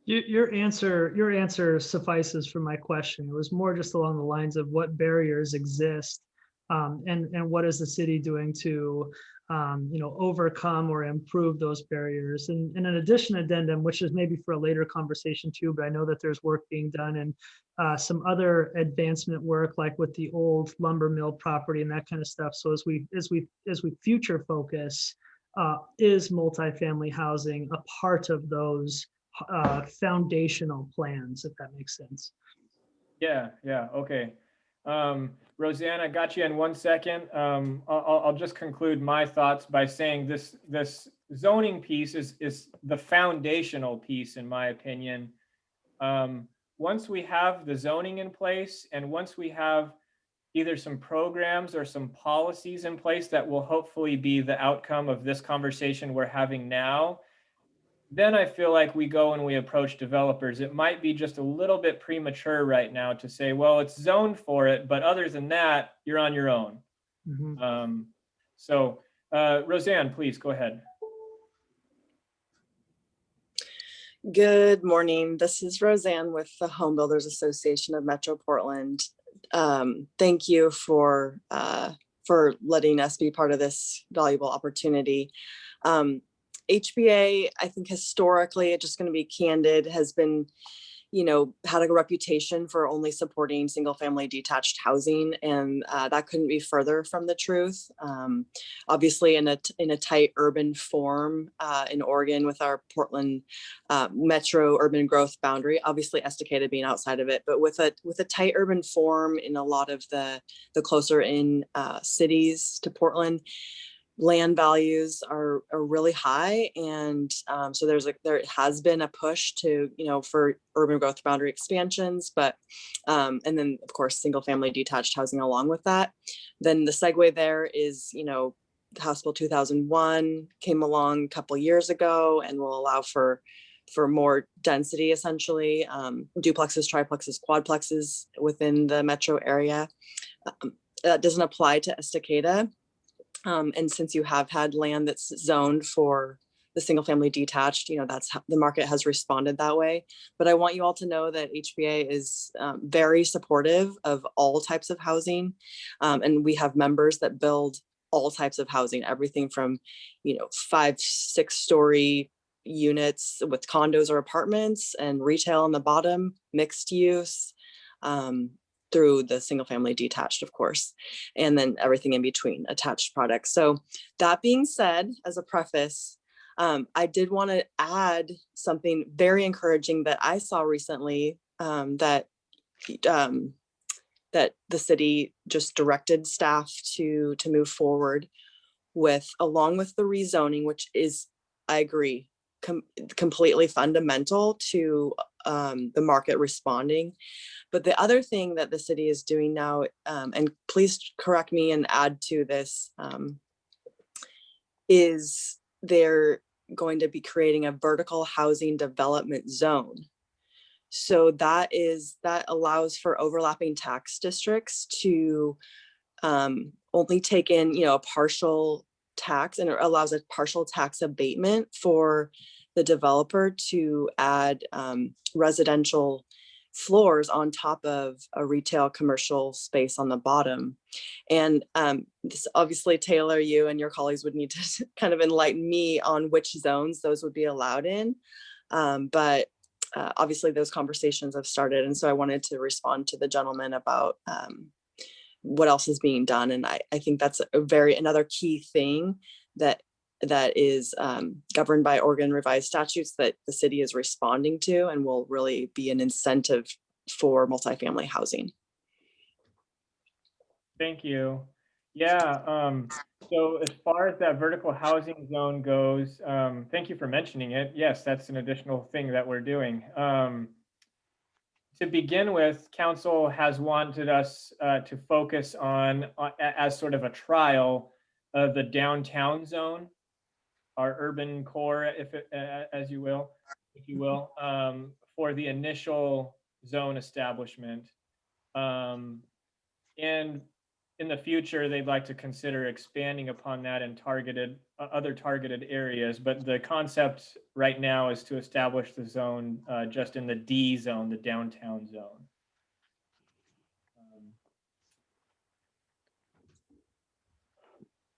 Your answer suffices for my question. It was more just along the lines of what barriers exist, and what is the city doing to overcome or improve those barriers. And an addition addendum, which is maybe for a later conversation too, but I know that there's work being done and some other advancement work, like with the old lumber mill property and that kind of stuff. So as we future focus, is multifamily housing a part of those foundational plans, if that makes sense? Yeah, okay. Roseanne, I got you in 1 second. I'll just conclude my thoughts by saying this zoning piece is the foundational piece, in my opinion. once we have the zoning in place and once we have either some programs or some policies in place that will hopefully be the outcome of this conversation we're having now, then I feel like we go and we approach developers. It might be just a little bit premature right now to say, well, it's zoned for it, but other than that, you're on your own. Mhm. Roseanne, please go ahead. Good morning. This is Roseanne with the Home Builders Association of Metro Portland. Thank you for letting us be part of this valuable opportunity. HBA, I think historically, just going to be candid, has been, had a reputation for only supporting single family detached housing, and that couldn't be further from the truth. Obviously in a tight urban form in Oregon with our Portland metro urban growth boundary, obviously Estacada being outside of it, but with a tight urban form in a lot of the closer in cities to Portland, land values are really high, and so there has been a push to for urban growth boundary expansions, but and then of course single family detached housing along with that. Then the segue there is House Bill 2001 came along a couple years ago and will allow for more density, essentially duplexes, triplexes, quadplexes within the metro area. That doesn't apply to Estacada. And since you have had land that's zoned for the single family detached, that's how the market has responded that way. But I want you all to know that HBA is very supportive of all types of housing. And we have members that build all types of housing, everything from, 5-6 story units with condos or apartments and retail on the bottom, mixed use, through the single family detached, of course, and then everything in between, attached products. So that being said, as a preface, I did want to add something very encouraging that I saw recently, that the city just directed staff to move forward with, along with the rezoning, which is, I agree, completely fundamental to the market responding. But the other thing that the city is doing now, and please correct me and add to this, is they're going to be creating a vertical housing development zone. So that allows for overlapping tax districts to only take in, a partial tax, and it allows a partial tax abatement for the developer to add residential floors on top of a retail commercial space on the bottom. And this obviously, Taylor, you and your colleagues would need to kind of enlighten me on which zones those would be allowed in. But obviously those conversations have started. And so I wanted to respond to the gentleman about what else is being done. And I think that's another key thing that is governed by Oregon revised statutes that the city is responding to and will really be an incentive for multifamily housing. Thank you. Yeah, so as far as that vertical housing zone goes, thank you for mentioning it. Yes, that's an additional thing that we're doing. To begin with, council has wanted us to focus on, as sort of a trial, of the downtown zone, our urban core, if you will, for the initial zone establishment. And in the future, they'd like to consider expanding upon that in other targeted areas. But the concept right now is to establish the zone just in the D zone, the downtown zone.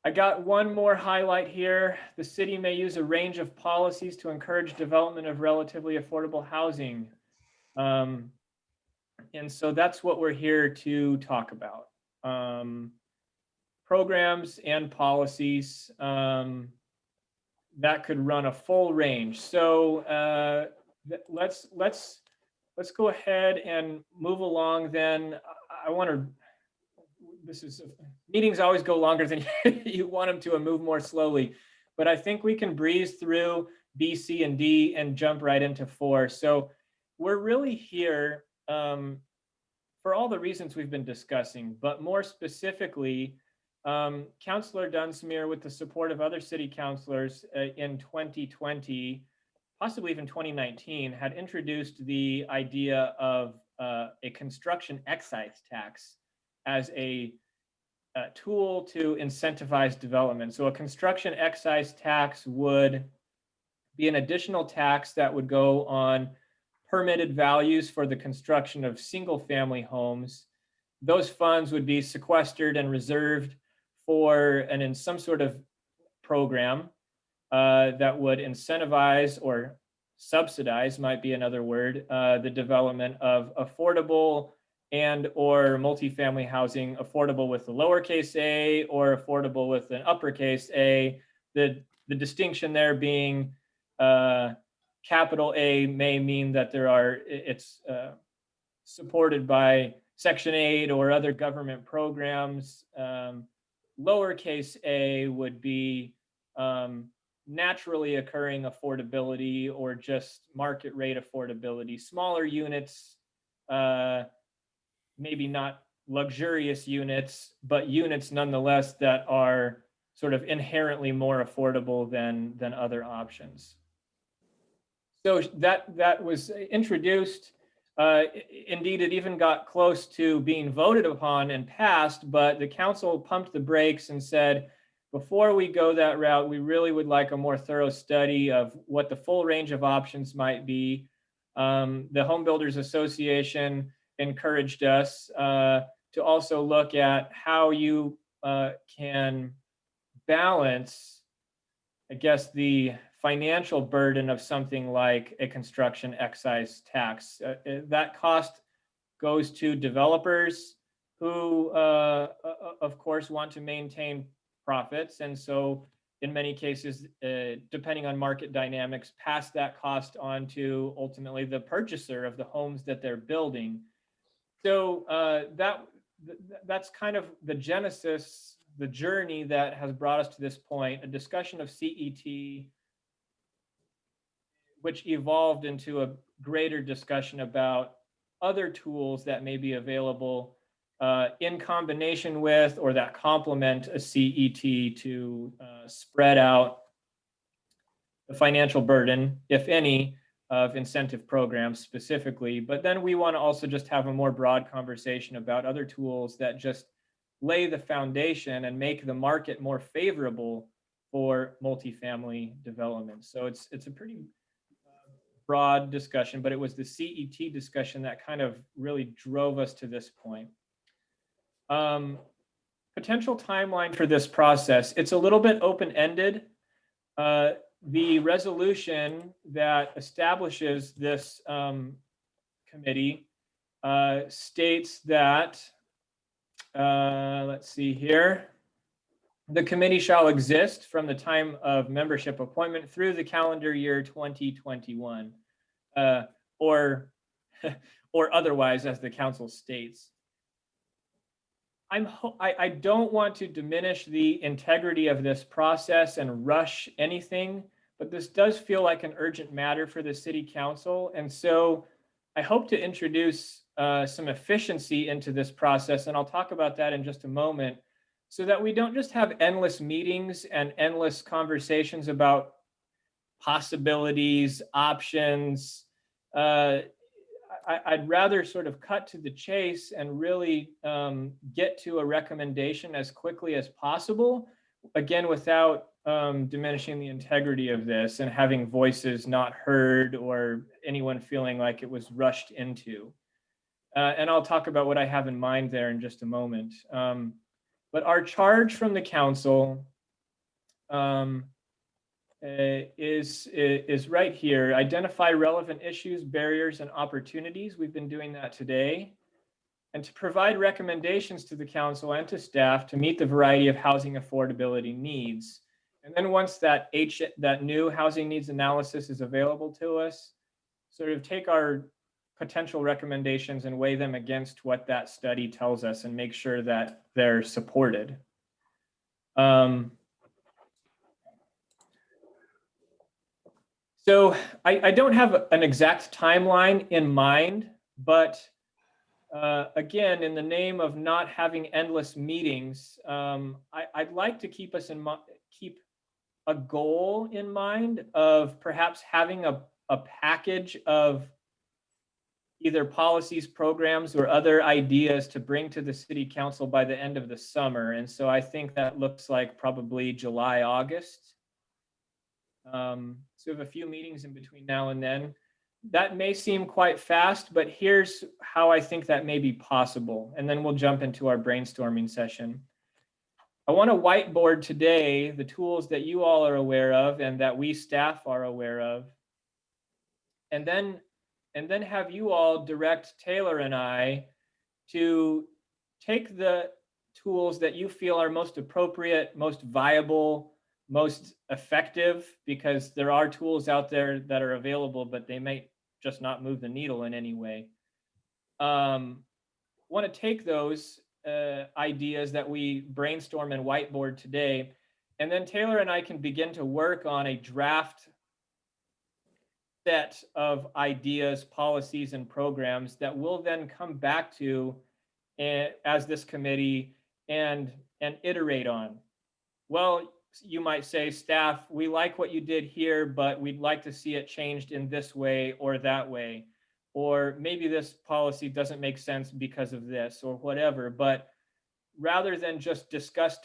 I got one more highlight here. The city may use a range of policies to encourage development of relatively affordable housing. And so that's what we're here to talk about. Programs and policies that could run a full range. So let's go ahead and move along then. I want to, meetings always go longer than you want them to and move more slowly, but I think we can breeze through B, C, and D and jump right into 4. So we're really here for all the reasons we've been discussing, but more specifically, Councillor Dunsmuir, with the support of other city councilors in 2020, possibly even 2019, had introduced the idea of a construction excise tax as a tool to incentivize development. So a construction excise tax would be an additional tax that would go on permitted values for the construction of single family homes. Those funds would be sequestered and reserved for and in some sort of program that would incentivize or subsidize, might be another word, the development of affordable and or multifamily housing, affordable with the lowercase a or affordable with an uppercase a. The distinction there being capital A may mean that it's supported by Section 8 or other government programs. Lowercase a would be naturally occurring affordability or just market rate affordability. Smaller units, maybe not luxurious units, but units nonetheless that are sort of inherently more affordable than other options. So that was introduced. Indeed, it even got close to being voted upon and passed, but the council pumped the brakes and said, before we go that route, we really would like a more thorough study of what the full range of options might be. The Home Builders Association encouraged us to also look at how you can balance, I guess, the financial burden of something like a construction excise tax. That cost goes to developers who, of course, want to maintain profits. And so in many cases, depending on market dynamics, pass that cost on to ultimately the purchaser of the homes that they're building. So that's kind of the genesis, the journey that has brought us to this point, a discussion of CET, which evolved into a greater discussion about other tools that may be available in combination with or that complement a CET to spread out the financial burden, if any, of incentive programs specifically. But then we want to also just have a more broad conversation about other tools that just lay the foundation and make the market more favorable for multifamily development. So it's a pretty broad discussion, but it was the CET discussion that kind of really drove us to this point. Potential timeline for this process, it's a little bit open-ended. The resolution that establishes this committee states that, let's see here, the committee shall exist from the time of membership appointment through the calendar year 2021, or otherwise, as the council states. I don't want to diminish the integrity of this process and rush anything, but this does feel like an urgent matter for the city council. And so I hope to introduce some efficiency into this process, and I'll talk about that in just a moment, so that we don't just have endless meetings and endless conversations about possibilities, options. I'd rather sort of cut to the chase and really get to a recommendation as quickly as possible, again, without diminishing the integrity of this and having voices not heard or anyone feeling like it was rushed into. And I'll talk about what I have in mind there in just a moment. But our charge from the council is right here. Identify relevant issues, barriers, and opportunities. We've been doing that today. And to provide recommendations to the council and to staff to meet the variety of housing affordability needs. And then once that new housing needs analysis is available to us, sort of take our potential recommendations and weigh them against what that study tells us and make sure that they're supported. So I don't have an exact timeline in mind, but again, in the name of not having endless meetings, I'd like to keep us keep a goal in mind of perhaps having a package of either policies, programs, or other ideas to bring to the city council by the end of the summer. And so I think that looks like probably July, August. So we have a few meetings in between now and then. That may seem quite fast, but here's how I think that may be possible. And then we'll jump into our brainstorming session. I want to whiteboard today the tools that you all are aware of and that we staff are aware of. And then have you all direct Taylor and I to take the tools that you feel are most appropriate, most viable, most effective, because there are tools out there that are available, but they may just not move the needle in any way. Want to take those ideas that we brainstorm and whiteboard today, and then Taylor and I can begin to work on a draft set of ideas, policies, and programs that we'll then come back to as this committee and iterate on. Well, you might say, staff, we like what you did here, but we'd like to see it changed in this way or that way. Or maybe this policy doesn't make sense because of this or whatever. But rather than just discuss,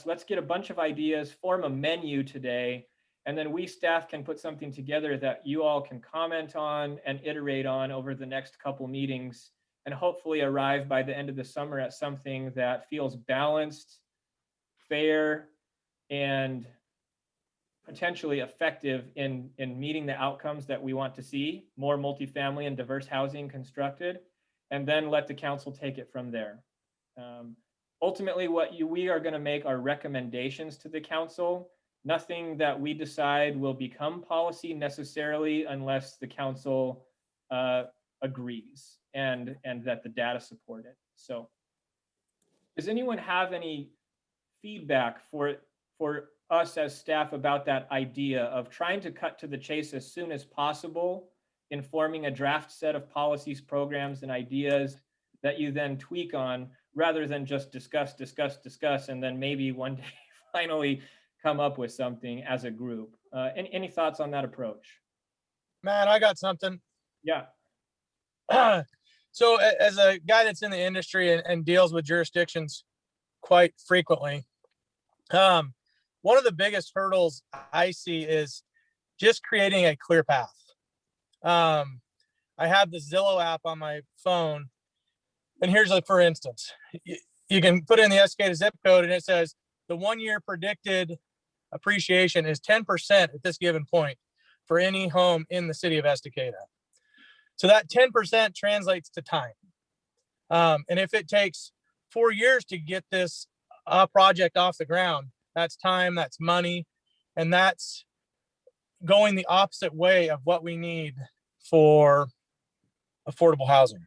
let's get a bunch of ideas, form a menu today, and then we staff can put something together that you all can comment on and iterate on over the next couple meetings, and hopefully arrive by the end of the summer at something that feels balanced, fair, and potentially effective in meeting the outcomes that we want to see, more multifamily and diverse housing constructed, and then let the council take it from there. Ultimately, we are going to make our recommendations to the council. Nothing that we decide will become policy necessarily unless the council agrees and that the data support it. So does anyone have any feedback for us as staff about that idea of trying to cut to the chase as soon as possible, informing a draft set of policies, programs, and ideas that you then tweak on, rather than just discuss, and then maybe one day finally come up with something as a group? Any thoughts on that approach? Man, I got something. Yeah. So as a guy that's in the industry and deals with jurisdictions quite frequently, one of the biggest hurdles I see is just creating a clear path. I have the Zillow app on my phone, and here's like, for instance, you can put in the Estacada zip code and it says the 1 year predicted appreciation is 10% at this given point for any home in the city of Estacada. So that 10% translates to time. And if it takes 4 years to get this project off the ground, that's time, that's money, and that's going the opposite way of what we need for affordable housing.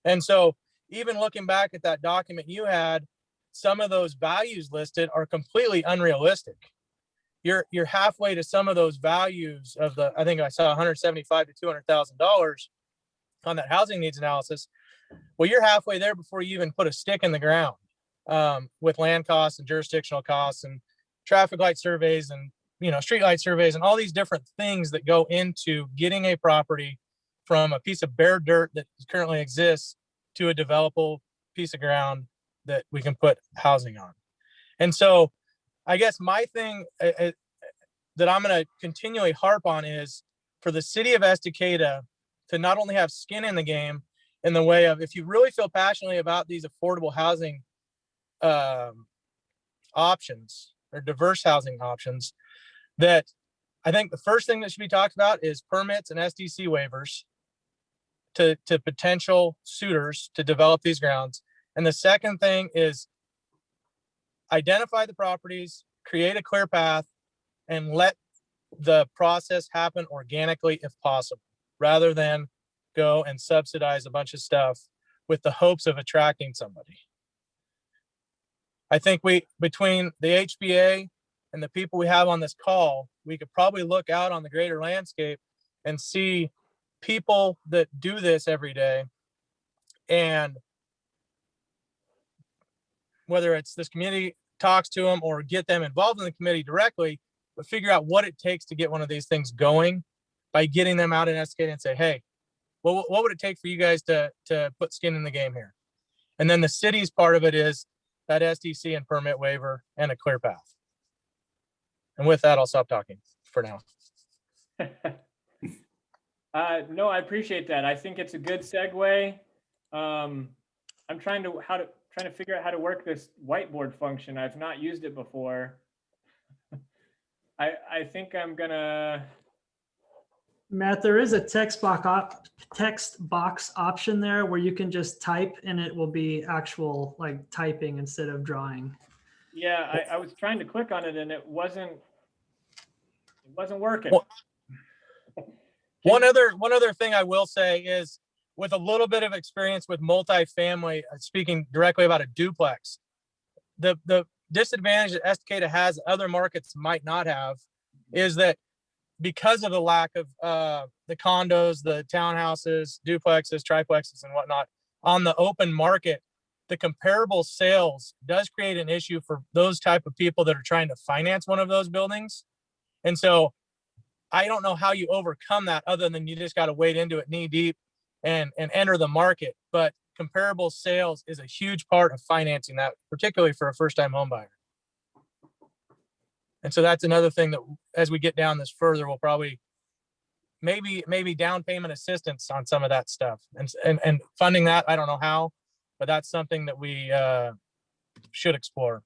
And so even looking back at that document you had, some of those values listed are completely unrealistic. You're halfway to some of those values of I think I saw $175,000 to $200,000 on that housing needs analysis. Well, you're halfway there before you even put a stick in the ground, with land costs and jurisdictional costs and traffic light surveys and street light surveys and all these different things that go into getting a property from a piece of bare dirt that currently exists to a developable piece of ground that we can put housing on. And so I guess my thing that I'm going to continually harp on is for the city of Estacada to not only have skin in the game in the way of, if you really feel passionately about these affordable housing options or diverse housing options, that I think the first thing that should be talked about is permits and SDC waivers to potential suitors to develop these grounds. And the second thing is identify the properties, create a clear path, and let the process happen organically if possible, rather than go and subsidize a bunch of stuff with the hopes of attracting somebody. I think between the HBA and the people we have on this call, we could probably look out on the greater landscape and see people that do this every day. And whether it's this community talks to them or get them involved in the committee directly, but figure out what it takes to get one of these things going by getting them out in Estacada and say, hey, what would it take for you guys to put skin in the game here? And then the city's part of it is that SDC and permit waiver and a clear path. And with that, I'll stop talking for now. No, I appreciate that. I think it's a good segue. I'm trying to figure out how to work this whiteboard function. I've not used it before. I think I'm gonna. Matt, there is a text box option there where you can just type and it will be actual like typing instead of drawing. Yeah, I was trying to click on it and it wasn't working. Well, one other thing I will say is, with a little bit of experience with multifamily, speaking directly about a duplex, the disadvantage that Estacada has other markets might not have is that because of the lack of the condos, the townhouses, duplexes, triplexes, and whatnot on the open market, the comparable sales does create an issue for those type of people that are trying to finance one of those buildings. And so I don't know how you overcome that other than you just got to wade into it knee deep and enter the market. But comparable sales is a huge part of financing that, particularly for a first-time home buyer. And so that's another thing that as we get down this further, we'll probably maybe down payment assistance on some of that stuff and funding that. I don't know how, but that's something that we should explore.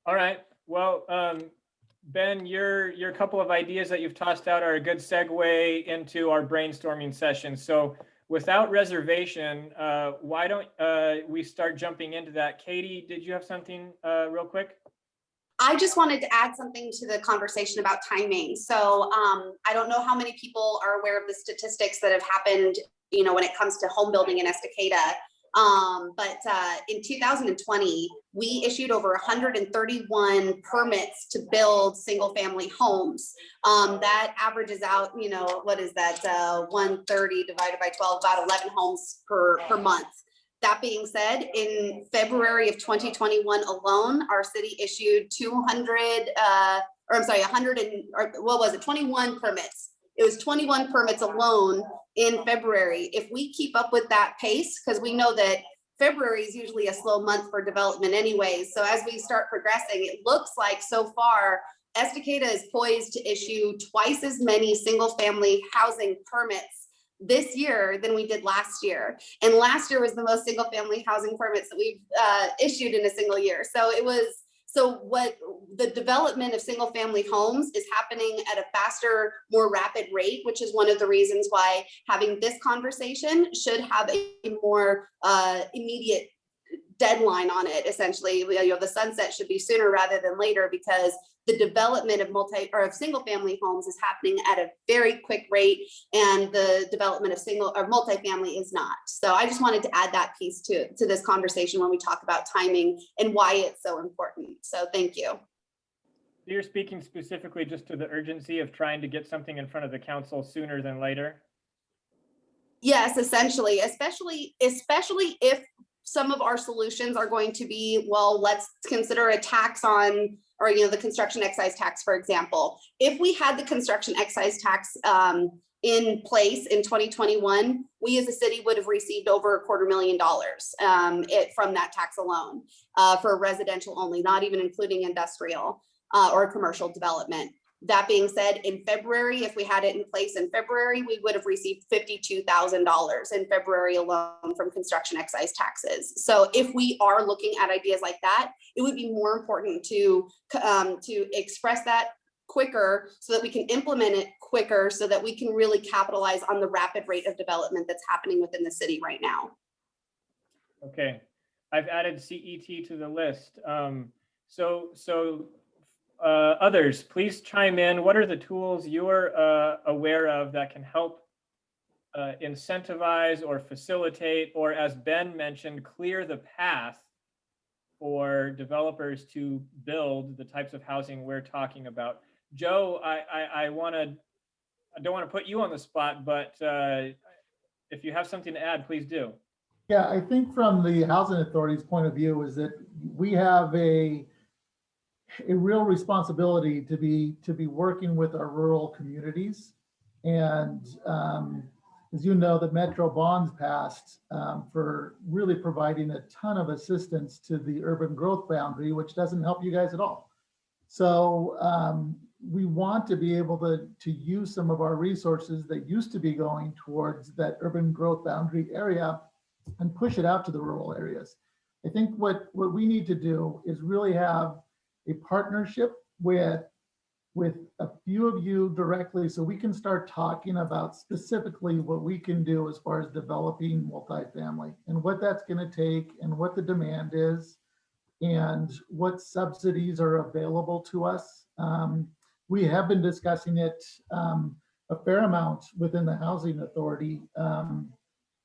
All right. Well, Ben, your couple of ideas that you've tossed out are a good segue into our brainstorming session. So without reservation, why don't we start jumping into that? Katie, did you have something real quick? I just wanted to add something to the conversation about timing. So I don't know how many people are aware of the statistics that have happened, when it comes to home building in Estacada. But in 2020, we issued over 131 permits to build single family homes. That averages out, what is that? 130 divided by 12, about 11 homes per month. That being said, in February of 2021 alone, our city issued 21 permits. It was 21 permits alone in February. If we keep up with that pace, because we know that February is usually a slow month for development anyways. So as we start progressing, it looks like so far, Estacada is poised to issue twice as many single family housing permits this year than we did last year. And last year was the most single family housing permits that we've issued in a single year. So what the development of single family homes is happening at a faster, more rapid rate, which is one of the reasons why having this conversation should have a more immediate deadline on it. Essentially, the sunset should be sooner rather than later, because the development of single family homes is happening at a very quick rate, and the development of single or multifamily is not. So I just wanted to add that piece to this conversation when we talk about timing and why it's so important. So thank you. You're speaking specifically just to the urgency of trying to get something in front of the council sooner than later? Yes, essentially, especially if some of our solutions are going to be, well, let's consider a tax on, or the construction excise tax, for example. If we had the construction excise tax in place in 2021, we as a city would have received over $250,000 from that tax alone for residential only, not even including industrial or commercial development. That being said, in February, if we had it in place in February, we would have received $52,000 in February alone from construction excise taxes. So if we are looking at ideas like that, it would be more important to express that quicker so that we can implement it quicker, so that we can really capitalize on the rapid rate of development that's happening within the city right now. Okay, I've added CET to the list. Others, please chime in. What are the tools you're aware of that can help incentivize or facilitate, or as Ben mentioned, clear the path for developers to build the types of housing we're talking about. Joe, I don't want to put you on the spot, but if you have something to add, please do. Yeah, I think from the Housing Authority's point of view is that we have a real responsibility to be working with our rural communities. And as you know, the Metro bonds passed for really providing a ton of assistance to the urban growth boundary, which doesn't help you guys at all. So we want to be able to use some of our resources that used to be going towards that urban growth boundary area and push it out to the rural areas. I think what we need to do is really have a partnership with a few of you directly, so we can start talking about specifically what we can do as far as developing multifamily and what that's going to take and what the demand is and what subsidies are available to us. We have been discussing it a fair amount within the Housing Authority. To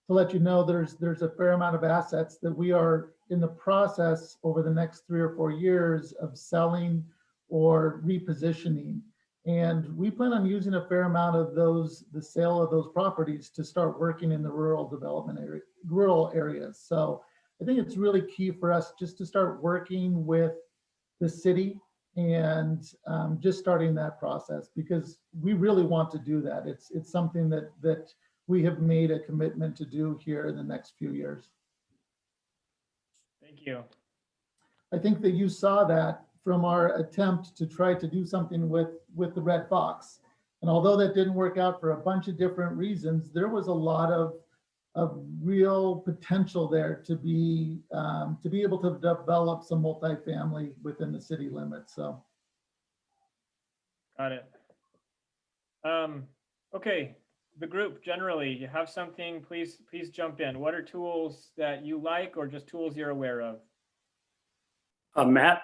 let you know, there's a fair amount of assets that we are in the process over the next 3 or 4 years of selling or repositioning. And we plan on using a fair amount of the sale of those properties to start working in the rural development area, rural areas. So I think it's really key for us just to start working with the city and just starting that process, because we really want to do that. It's something that we have made a commitment to do here in the next few years. Thank you. I think that you saw that from our attempt to try to do something with the Red Fox. And although that didn't work out for a bunch of different reasons, there was a lot of real potential there to be able to develop some multifamily within the city limits. So. Got it. Okay, the group generally, you have something, please jump in. What are tools that you like or just tools you're aware of? Matt,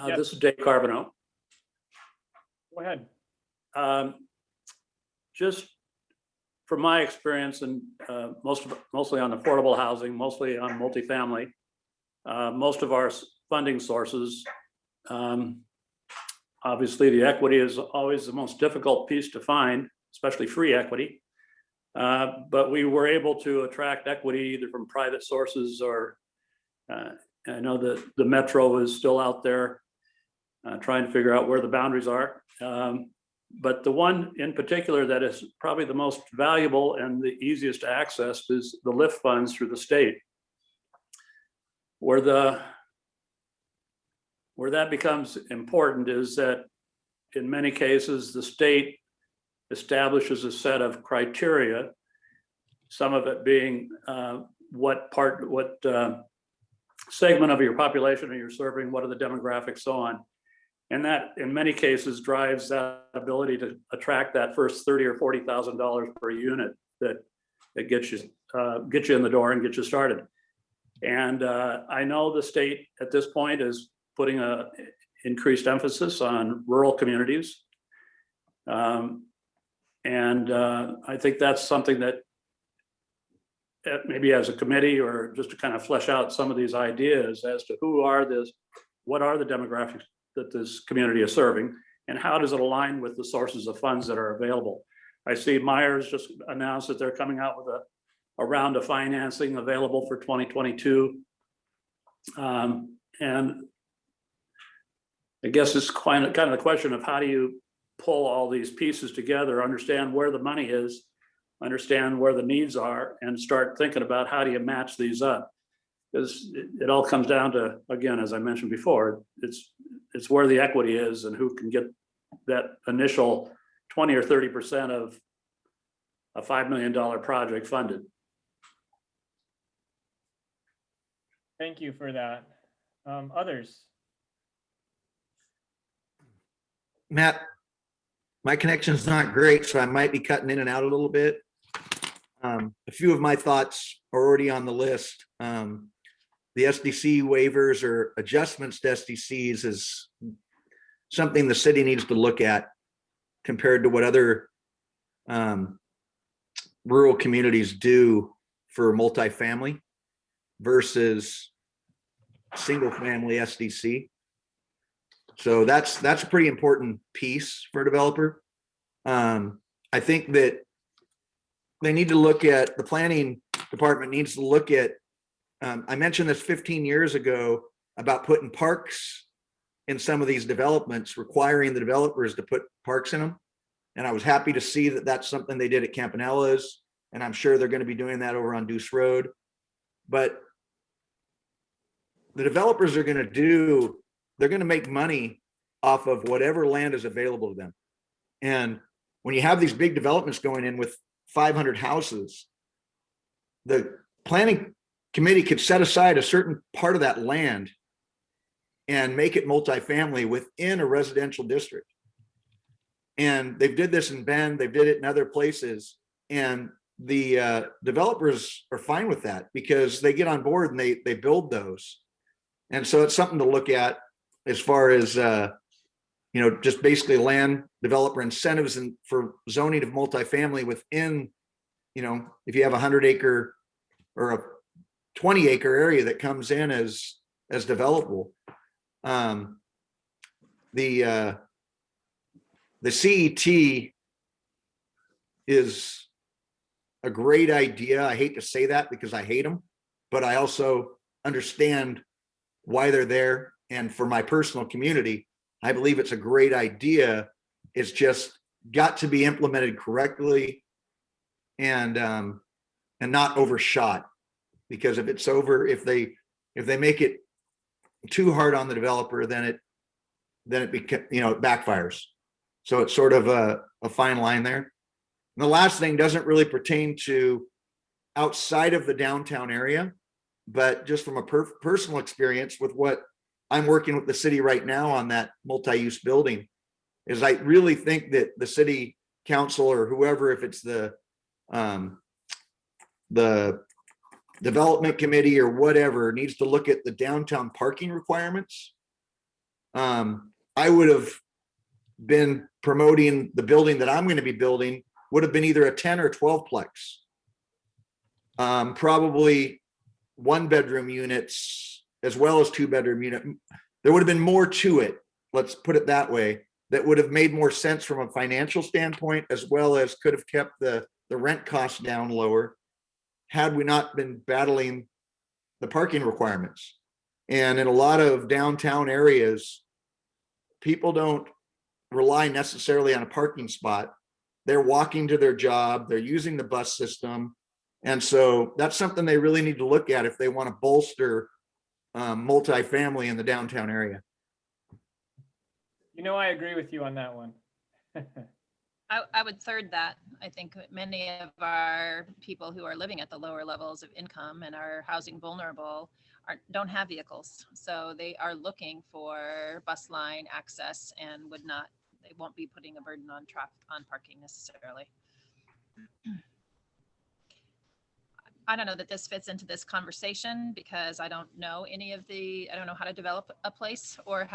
Yes. this is Dave Carbonell. Go ahead. Just from my experience and mostly on affordable housing, mostly on multifamily, most of our funding sources, obviously the equity is always the most difficult piece to find, especially free equity. But we were able to attract equity either from private sources or I know that the Metro is still out there trying to figure out where the boundaries are. But the one in particular that is probably the most valuable and the easiest to access is the LIFT funds through the state. Where that becomes important is that in many cases, the state establishes a set of criteria, some of it being what segment of your population are you serving, what are the demographics, so on. And that in many cases drives that ability to attract that first $30,000 or $40,000 per unit that gets you in the door and gets you started. And I know the state at this point is putting a increased emphasis on rural communities. And I think that's something that maybe as a committee or just to kind of flesh out some of these ideas as to what are the demographics that this community is serving, and how does it align with the sources of funds that are available. I see Myers just announced that they're coming out with a round of financing available for 2022. And I guess it's kind of the question of how do you pull all these pieces together, understand where the money is, understand where the needs are, and start thinking about how do you match these up. Because it all comes down to, again, as I mentioned before, it's where the equity is and who can get that initial 20 or 30% of a $5 million project funded. Thank you for that. Others? Matt, my connection's not great, so I might be cutting in and out a little bit. A few of my thoughts are already on the list. The SDC waivers or adjustments to SDCs is something the city needs to look at compared to what other rural communities do for multifamily versus single family SDC. So that's a pretty important piece for a developer. I think that they need to look at, the planning department needs to look at, I mentioned this 15 years ago about putting parks in some of these developments, requiring the developers to put parks in them. And I was happy to see that that's something they did at Campanella's, and I'm sure they're going to be doing that over on Deuce Road. But the developers are going to they're going to make money off of whatever land is available to them. And when you have these big developments going in with 500 houses, the planning committee could set aside a certain part of that land and make it multifamily within a residential district. And they did this in Bend, they did it in other places. And the developers are fine with that because they get on board and they build those. And so it's something to look at as far as, just basically land developer incentives and for zoning of multifamily within, if you have 100-acre or a 20-acre area that comes in as developable. The CET is a great idea. I hate to say that because I hate them, but I also understand why they're there. And for my personal community, I believe it's a great idea. It's just got to be implemented correctly and not overshot. Because if it's if they make it too hard on the developer, then it it backfires. So it's sort of a fine line there. And the last thing doesn't really pertain to outside of the downtown area, but just from a personal experience with what I'm working with the city right now on that multi-use building, is I really think that the city council or whoever, if it's the development committee or whatever, needs to look at the downtown parking requirements. I would have been promoting the building that I'm going to be building would have been either a 10 or 12 plex. Probably 1-bedroom units as well as 2-bedroom unit. There would have been more to it, let's put it that way, that would have made more sense from a financial standpoint, as well as could have kept the rent costs down lower had we not been battling the parking requirements. And in a lot of downtown areas, people don't rely necessarily on a parking spot. They're walking to their job, they're using the bus system. And so that's something they really need to look at if they want to bolster multifamily in the downtown area. I agree with you on that one. I would third that. I think many of our people who are living at the lower levels of income and are housing vulnerable don't have vehicles. So they are looking for bus line access and they won't be putting a burden on parking necessarily. I don't know that this fits into this conversation because I don't know I don't know how to develop a place or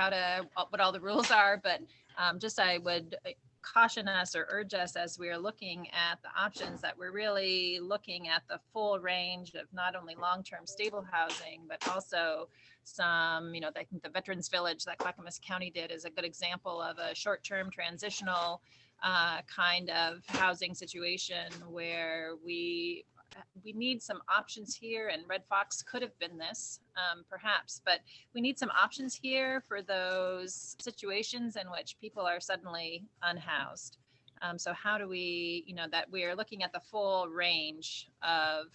what all the rules are, but I would caution us or urge us as we are looking at the options that we're really looking at the full range of not only long-term stable housing, but also some, I think the Veterans Village that Clackamas County did is a good example of a short-term transitional kind of housing situation where we need some options here, and Red Fox could have been this, perhaps, but we need some options here for those situations in which people are suddenly unhoused. So how do we, that we are looking at the full range of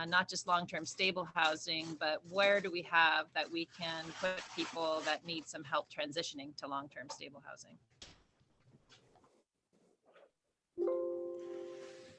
not just long-term stable housing, but where do we have that we can put people that need some help transitioning to long-term stable housing?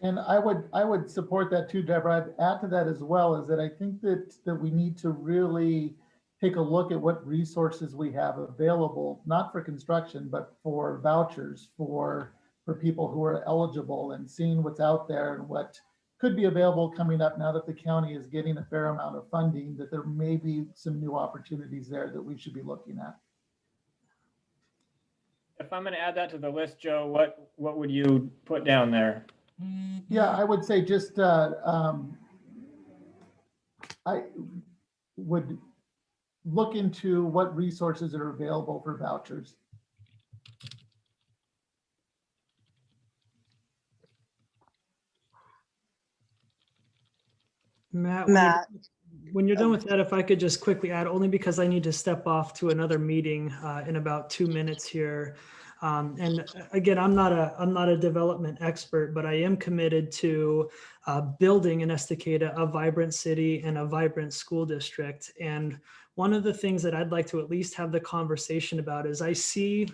And I would support that too, Deborah. I'd add to that as well, is that I think that we need to really take a look at what resources we have available, not for construction, but for vouchers for people who are eligible, and seeing what's out there and what could be available coming up now that the county is getting a fair amount of funding, that there may be some new opportunities there that we should be looking at. If I'm going to add that to the list, Joe, what would you put down there? Yeah, I would say just I would look into what resources are available for vouchers. Matt, Matt. when you're done with that, if I could just quickly add, only because I need to step off to another meeting in about 2 minutes here. And again, I'm not a development expert, but I am committed to building in Estacada a vibrant city and a vibrant school district. And one of the things that I'd like to at least have the conversation about is I see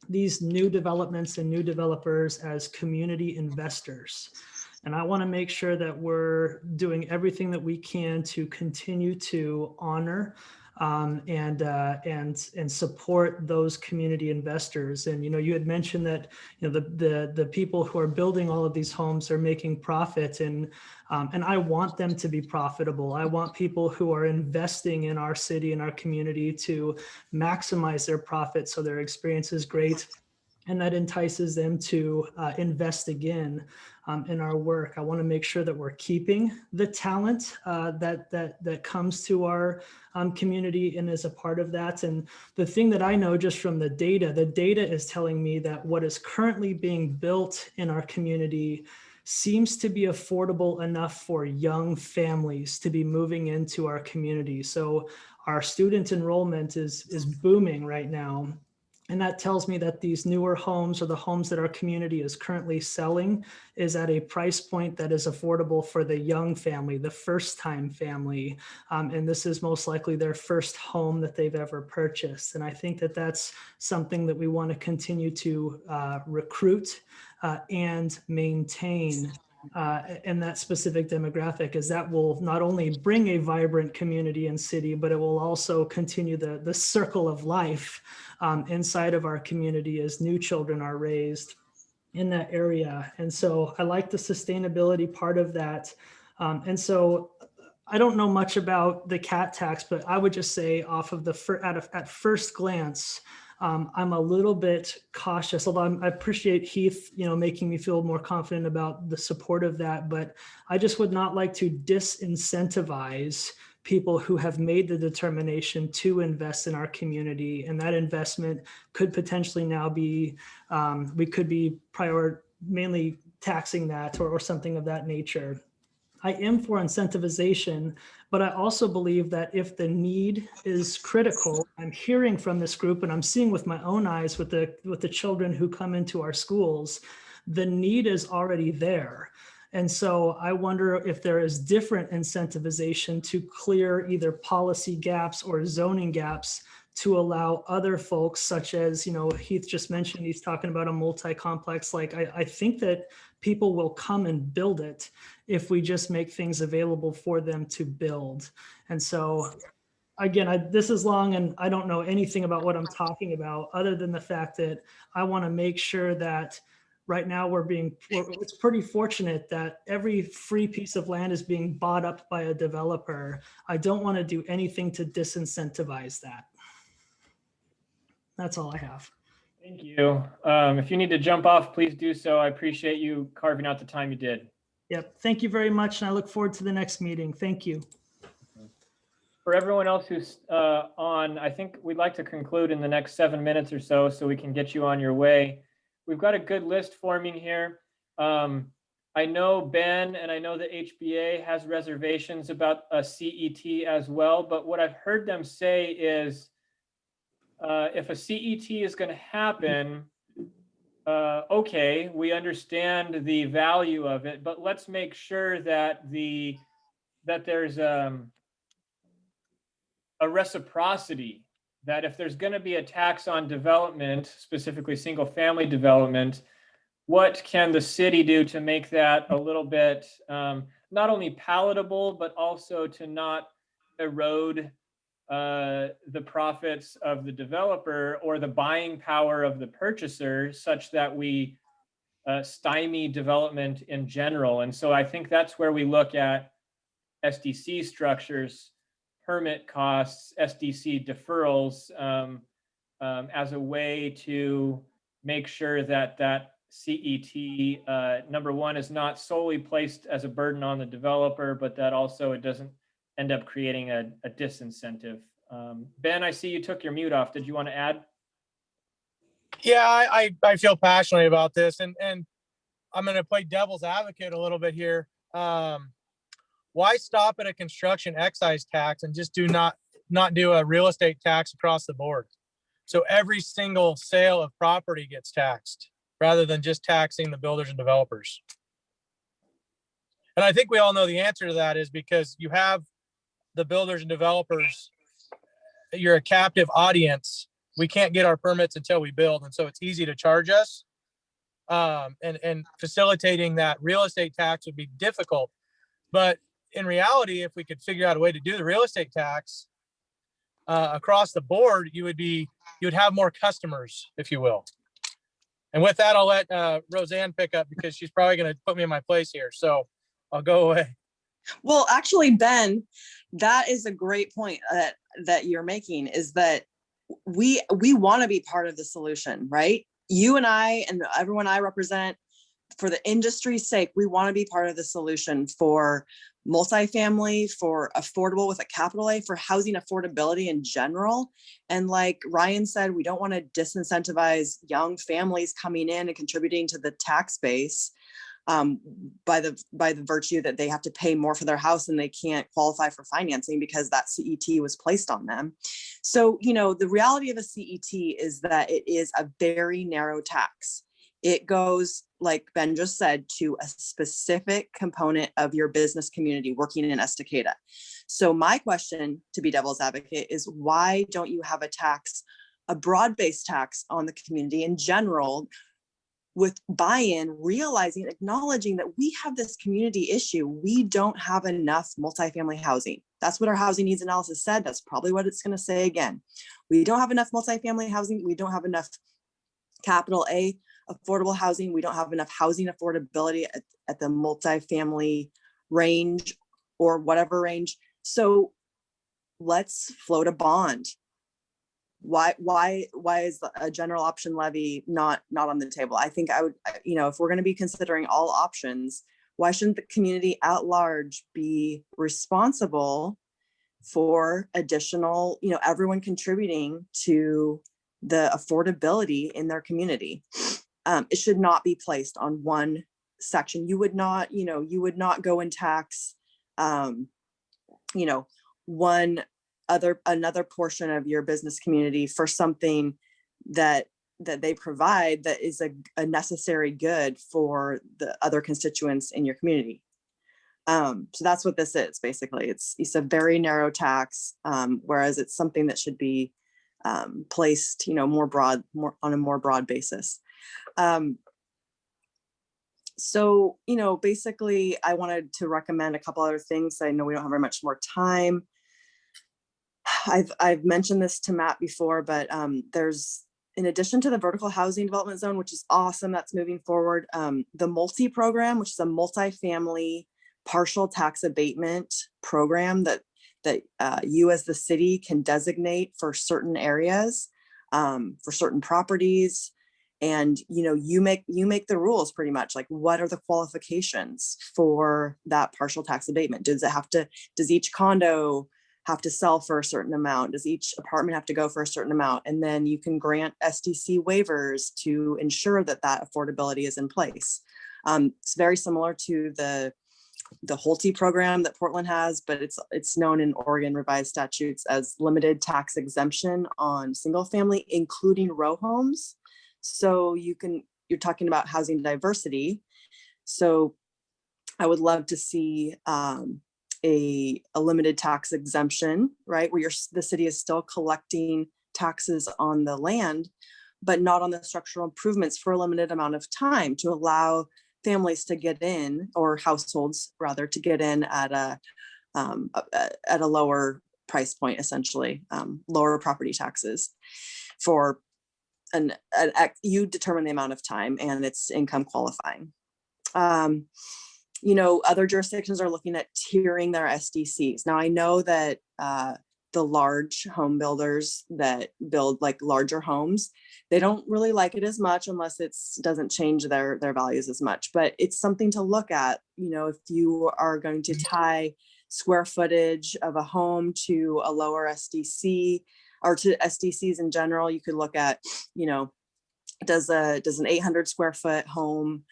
these new developments and new developers as community investors. And I want to make sure that we're doing everything that we can to continue to honor and support those community investors. And you had mentioned that the people who are building all of these homes are making profit, and I want them to be profitable. I want people who are investing in our city and our community to maximize their profit so their experience is great, and that entices them to invest again in our work. I want to make sure that we're keeping the talent that comes to our community and is a part of that. And the thing that I know just from the data is telling me that what is currently being built in our community seems to be affordable enough for young families to be moving into our community. So our student enrollment is booming right now. And that tells me that these newer homes, or the homes that our community is currently selling, is at a price point that is affordable for the young family, the first-time family. And this is most likely their first home that they've ever purchased. And I think that that's something that we want to continue to recruit and maintain in that specific demographic, is that will not only bring a vibrant community and city, but it will also continue the circle of life inside of our community as new children are raised in that area. And so I like the sustainability part of that. And so I don't know much about the cat tax, but I would just say off of at first glance, I'm a little bit cautious, although I appreciate Heath, making me feel more confident about the support of that. But I just would not like to disincentivize people who have made the determination to invest in our community. And that investment could potentially now be, we could be mainly taxing that or something of that nature. I am for incentivization, but I also believe that if the need is critical, I'm hearing from this group and I'm seeing with my own eyes with the children who come into our schools, the need is already there. And so I wonder if there is different incentivization to clear either policy gaps or zoning gaps to allow other folks, such as, Heath just mentioned, he's talking about a multi-complex. Like, I think that people will come and build it if we just make things available for them to build. And so again, this is long and I don't know anything about what I'm talking about, other than the fact that I want to make sure that right now it's pretty fortunate that every free piece of land is being bought up by a developer. I don't want to do anything to disincentivize that. That's all I have. Thank you. If you need to jump off, please do so. I appreciate you carving out the time you did. Yep. Thank you very much. And I look forward to the next meeting. Thank you. For everyone else who's on, I think we'd like to conclude in the next 7 minutes or so we can get you on your way. We've got a good list forming here. I know Ben and I know the HBA has reservations about a CET as well, but what I've heard them say is if a CET is going to happen, okay, we understand the value of it, but let's make sure that there's a reciprocity, that if there's going to be a tax on development, specifically single family development, what can the city do to make that a little bit not only palatable, but also to not erode the profits of the developer or the buying power of the purchaser, such that we stymie development in general. And so I think that's where we look at SDC structures, permit costs, SDC deferrals as a way to make sure that CET, number one, is not solely placed as a burden on the developer, but that also it doesn't end up creating a disincentive Ben, I see you took your mute off. Did you want to add? Yeah, I feel passionately about this, and I'm going to play devil's advocate a little bit here. Why stop at a construction excise tax and just not do a real estate tax across the board? So every single sale of property gets taxed rather than just taxing the builders and developers. And I think we all know the answer to that is because you have the builders and developers, you're a captive audience. We can't get our permits until we build. And so it's easy to charge us. And facilitating that real estate tax would be difficult. But in reality, if we could figure out a way to do the real estate tax across the board, you would have more customers, if you will. And with that, I'll let Roseanne pick up because she's probably going to put me in my place here. So I'll go away. Well, actually, Ben, that is a great point that you're making, is that we want to be part of the solution, right? You and I and everyone I represent, for the industry's sake, we want to be part of the solution for multifamily, for affordable with a capital A, for housing affordability in general. And like Ryan said, we don't want to disincentivize young families coming in and contributing to the tax base by the virtue that they have to pay more for their house and they can't qualify for financing because that CET was placed on them. So, the reality of a CET is that it is a very narrow tax. It goes, like Ben just said, to a specific component of your business community working in Estacada. So my question, to be devil's advocate, is why don't you have a broad-based tax on the community in general, with buy-in, realizing, acknowledging that we have this community issue. We don't have enough multifamily housing. That's what our housing needs analysis said. That's probably what it's going to say again. We don't have enough multifamily housing. We don't have enough capital A affordable housing. We don't have enough housing affordability at the multifamily range or whatever range. So let's float a bond. Why is a general option levy not on the table? I think I would, if we're going to be considering all options, why shouldn't the community at large be responsible for additional, everyone contributing to the affordability in their community? It should not be placed on one section. You would not go and tax, another portion of your business community for something that they provide that is a necessary good for the other constituents in your community. So that's what this is basically. It's a very narrow tax, whereas it's something that should be placed, more on a more broad basis. So, basically I wanted to recommend a couple other things. I know we don't have very much more time. I've mentioned this to Matt before, but there's, in addition to the vertical housing development zone, which is awesome, that's moving forward, the multi program, which is a multifamily partial tax abatement program that you as the city can designate for certain areas, for certain properties. And, you make the rules pretty much, like what are the qualifications for that partial tax abatement? Does each condo have to sell for a certain amount? Does each apartment have to go for a certain amount? And then you can grant SDC waivers to ensure that affordability is in place. It's very similar to the HOLTE program that Portland has, but it's known in Oregon revised statutes as limited tax exemption on single family, including row homes. So you're talking about housing diversity. So I would love to see a limited tax exemption, right? Where the city is still collecting taxes on the land, but not on the structural improvements for a limited amount of time, to allow families to get in, or households rather, to get in at a lower price point, essentially, lower property taxes for you determine the amount of time and it's income qualifying. Other jurisdictions are looking at tiering their SDCs. Now I know that the large home builders that build like larger homes, they don't really like it as much unless it doesn't change their values as much, but it's something to look at. If you are going to tie square footage of a home to a lower SDC, or to SDCs in general. You could look at, you know, does an 800 square foot home,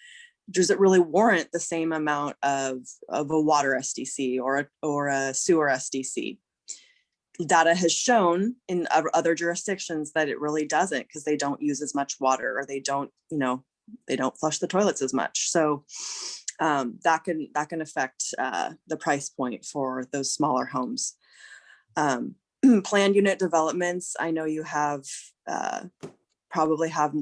does it really warrant the same amount of a water SDC or a sewer SDC? Data has shown in other jurisdictions that it really doesn't, because they don't use as much water, or they don't, you know, they don't flush the toilets as much. So that can affect the price point for those smaller homes. Planned unit developments, I know you have probably have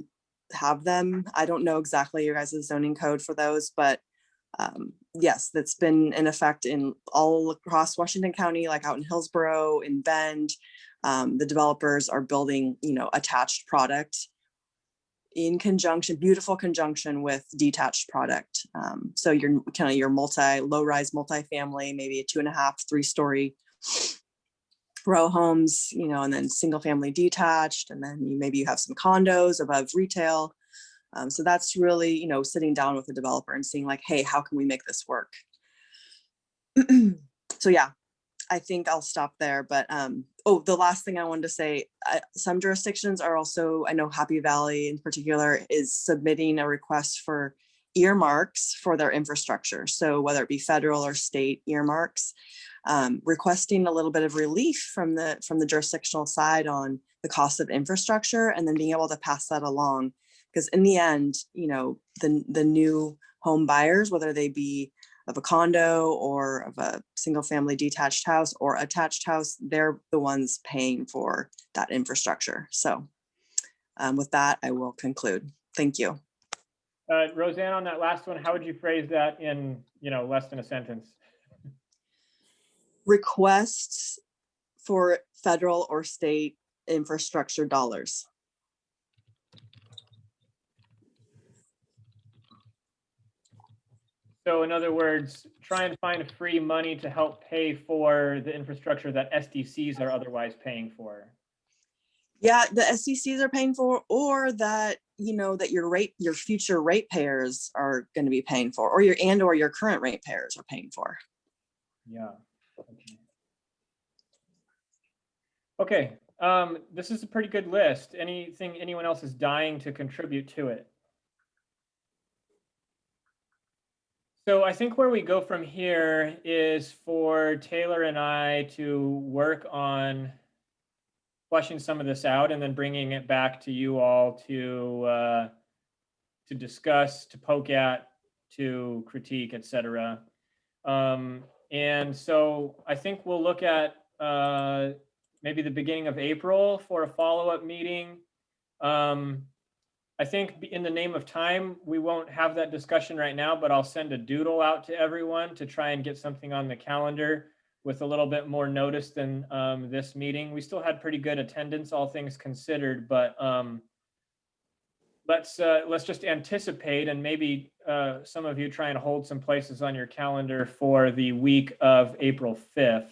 them. I don't know exactly your guys' zoning code for those, but yes, that's been in effect in all across Washington County, like out in Hillsborough, in Bend. The developers are building, you know, attached product in conjunction, beautiful conjunction with detached product. So you're kind of your low-rise multifamily, maybe a 2.5, 3-story row homes, you know, and then single family detached, and then maybe you have some condos above retail. So that's really, you know, sitting down with the developer and seeing like, hey, how can we make this work? So yeah, I think I'll stop there. But oh, the last thing I wanted to say, some jurisdictions are also, I know Happy Valley in particular is submitting a request for earmarks for their infrastructure. So whether it be federal or state earmarks, requesting a little bit of relief from the jurisdictional side on the cost of infrastructure, and then being able to pass that along. Because in the end, you know, the new home buyers, whether they be of a condo or of a single family detached house or attached house, they're the ones paying for that infrastructure. So with that, I will conclude. Thank you. Roseanne, on that last one, how would you phrase that in, you know, less than a sentence? Requests for federal or state infrastructure dollars. So in other words, try and find free money to help pay for the infrastructure that SDCs are otherwise paying for. Yeah, the SDCs are paying for, or that, you know, that your future ratepayers are going to be paying for, or your current ratepayers are paying for. Yeah. Okay. This is a pretty good list. Anything anyone else is dying to contribute to it? So I think where we go from here is for Taylor and I to work on fleshing some of this out and then bringing it back to you all to discuss, to poke at, to critique, etc. And so I think we'll look at maybe the beginning of April for a follow-up meeting. I think in the name of time, we won't have that discussion right now, but I'll send a doodle out to everyone to try and get something on the calendar with a little bit more notice than this meeting. We still had pretty good attendance, all things considered, but let's just anticipate, and maybe some of you try and hold some places on your calendar for the week of April 5th.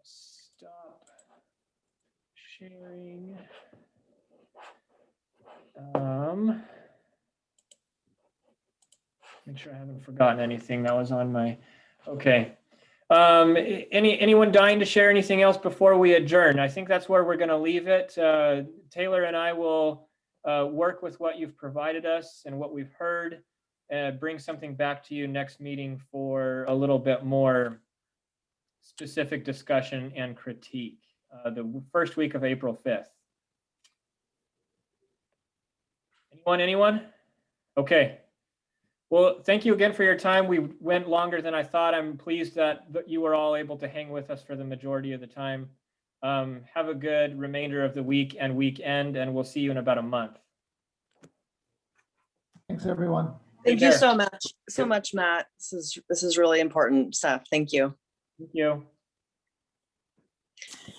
Stop sharing. Make sure I haven't forgotten anything that was on my, okay. Anyone dying to share anything else before we adjourn? I think that's where we're going to leave it. Taylor and I will work with what you've provided us and what we've heard, bring something back to you next meeting for a little bit more specific discussion and critique, the first week of April 5th. Anyone? Okay. Well, thank you again for your time. We went longer than I thought. I'm pleased that you were all able to hang with us for the majority of the time. Have a good remainder of the week and weekend, and we'll see you in about a month. Thanks, everyone. Thank you so much, Matt. This is really important stuff. Thank you. Thank you.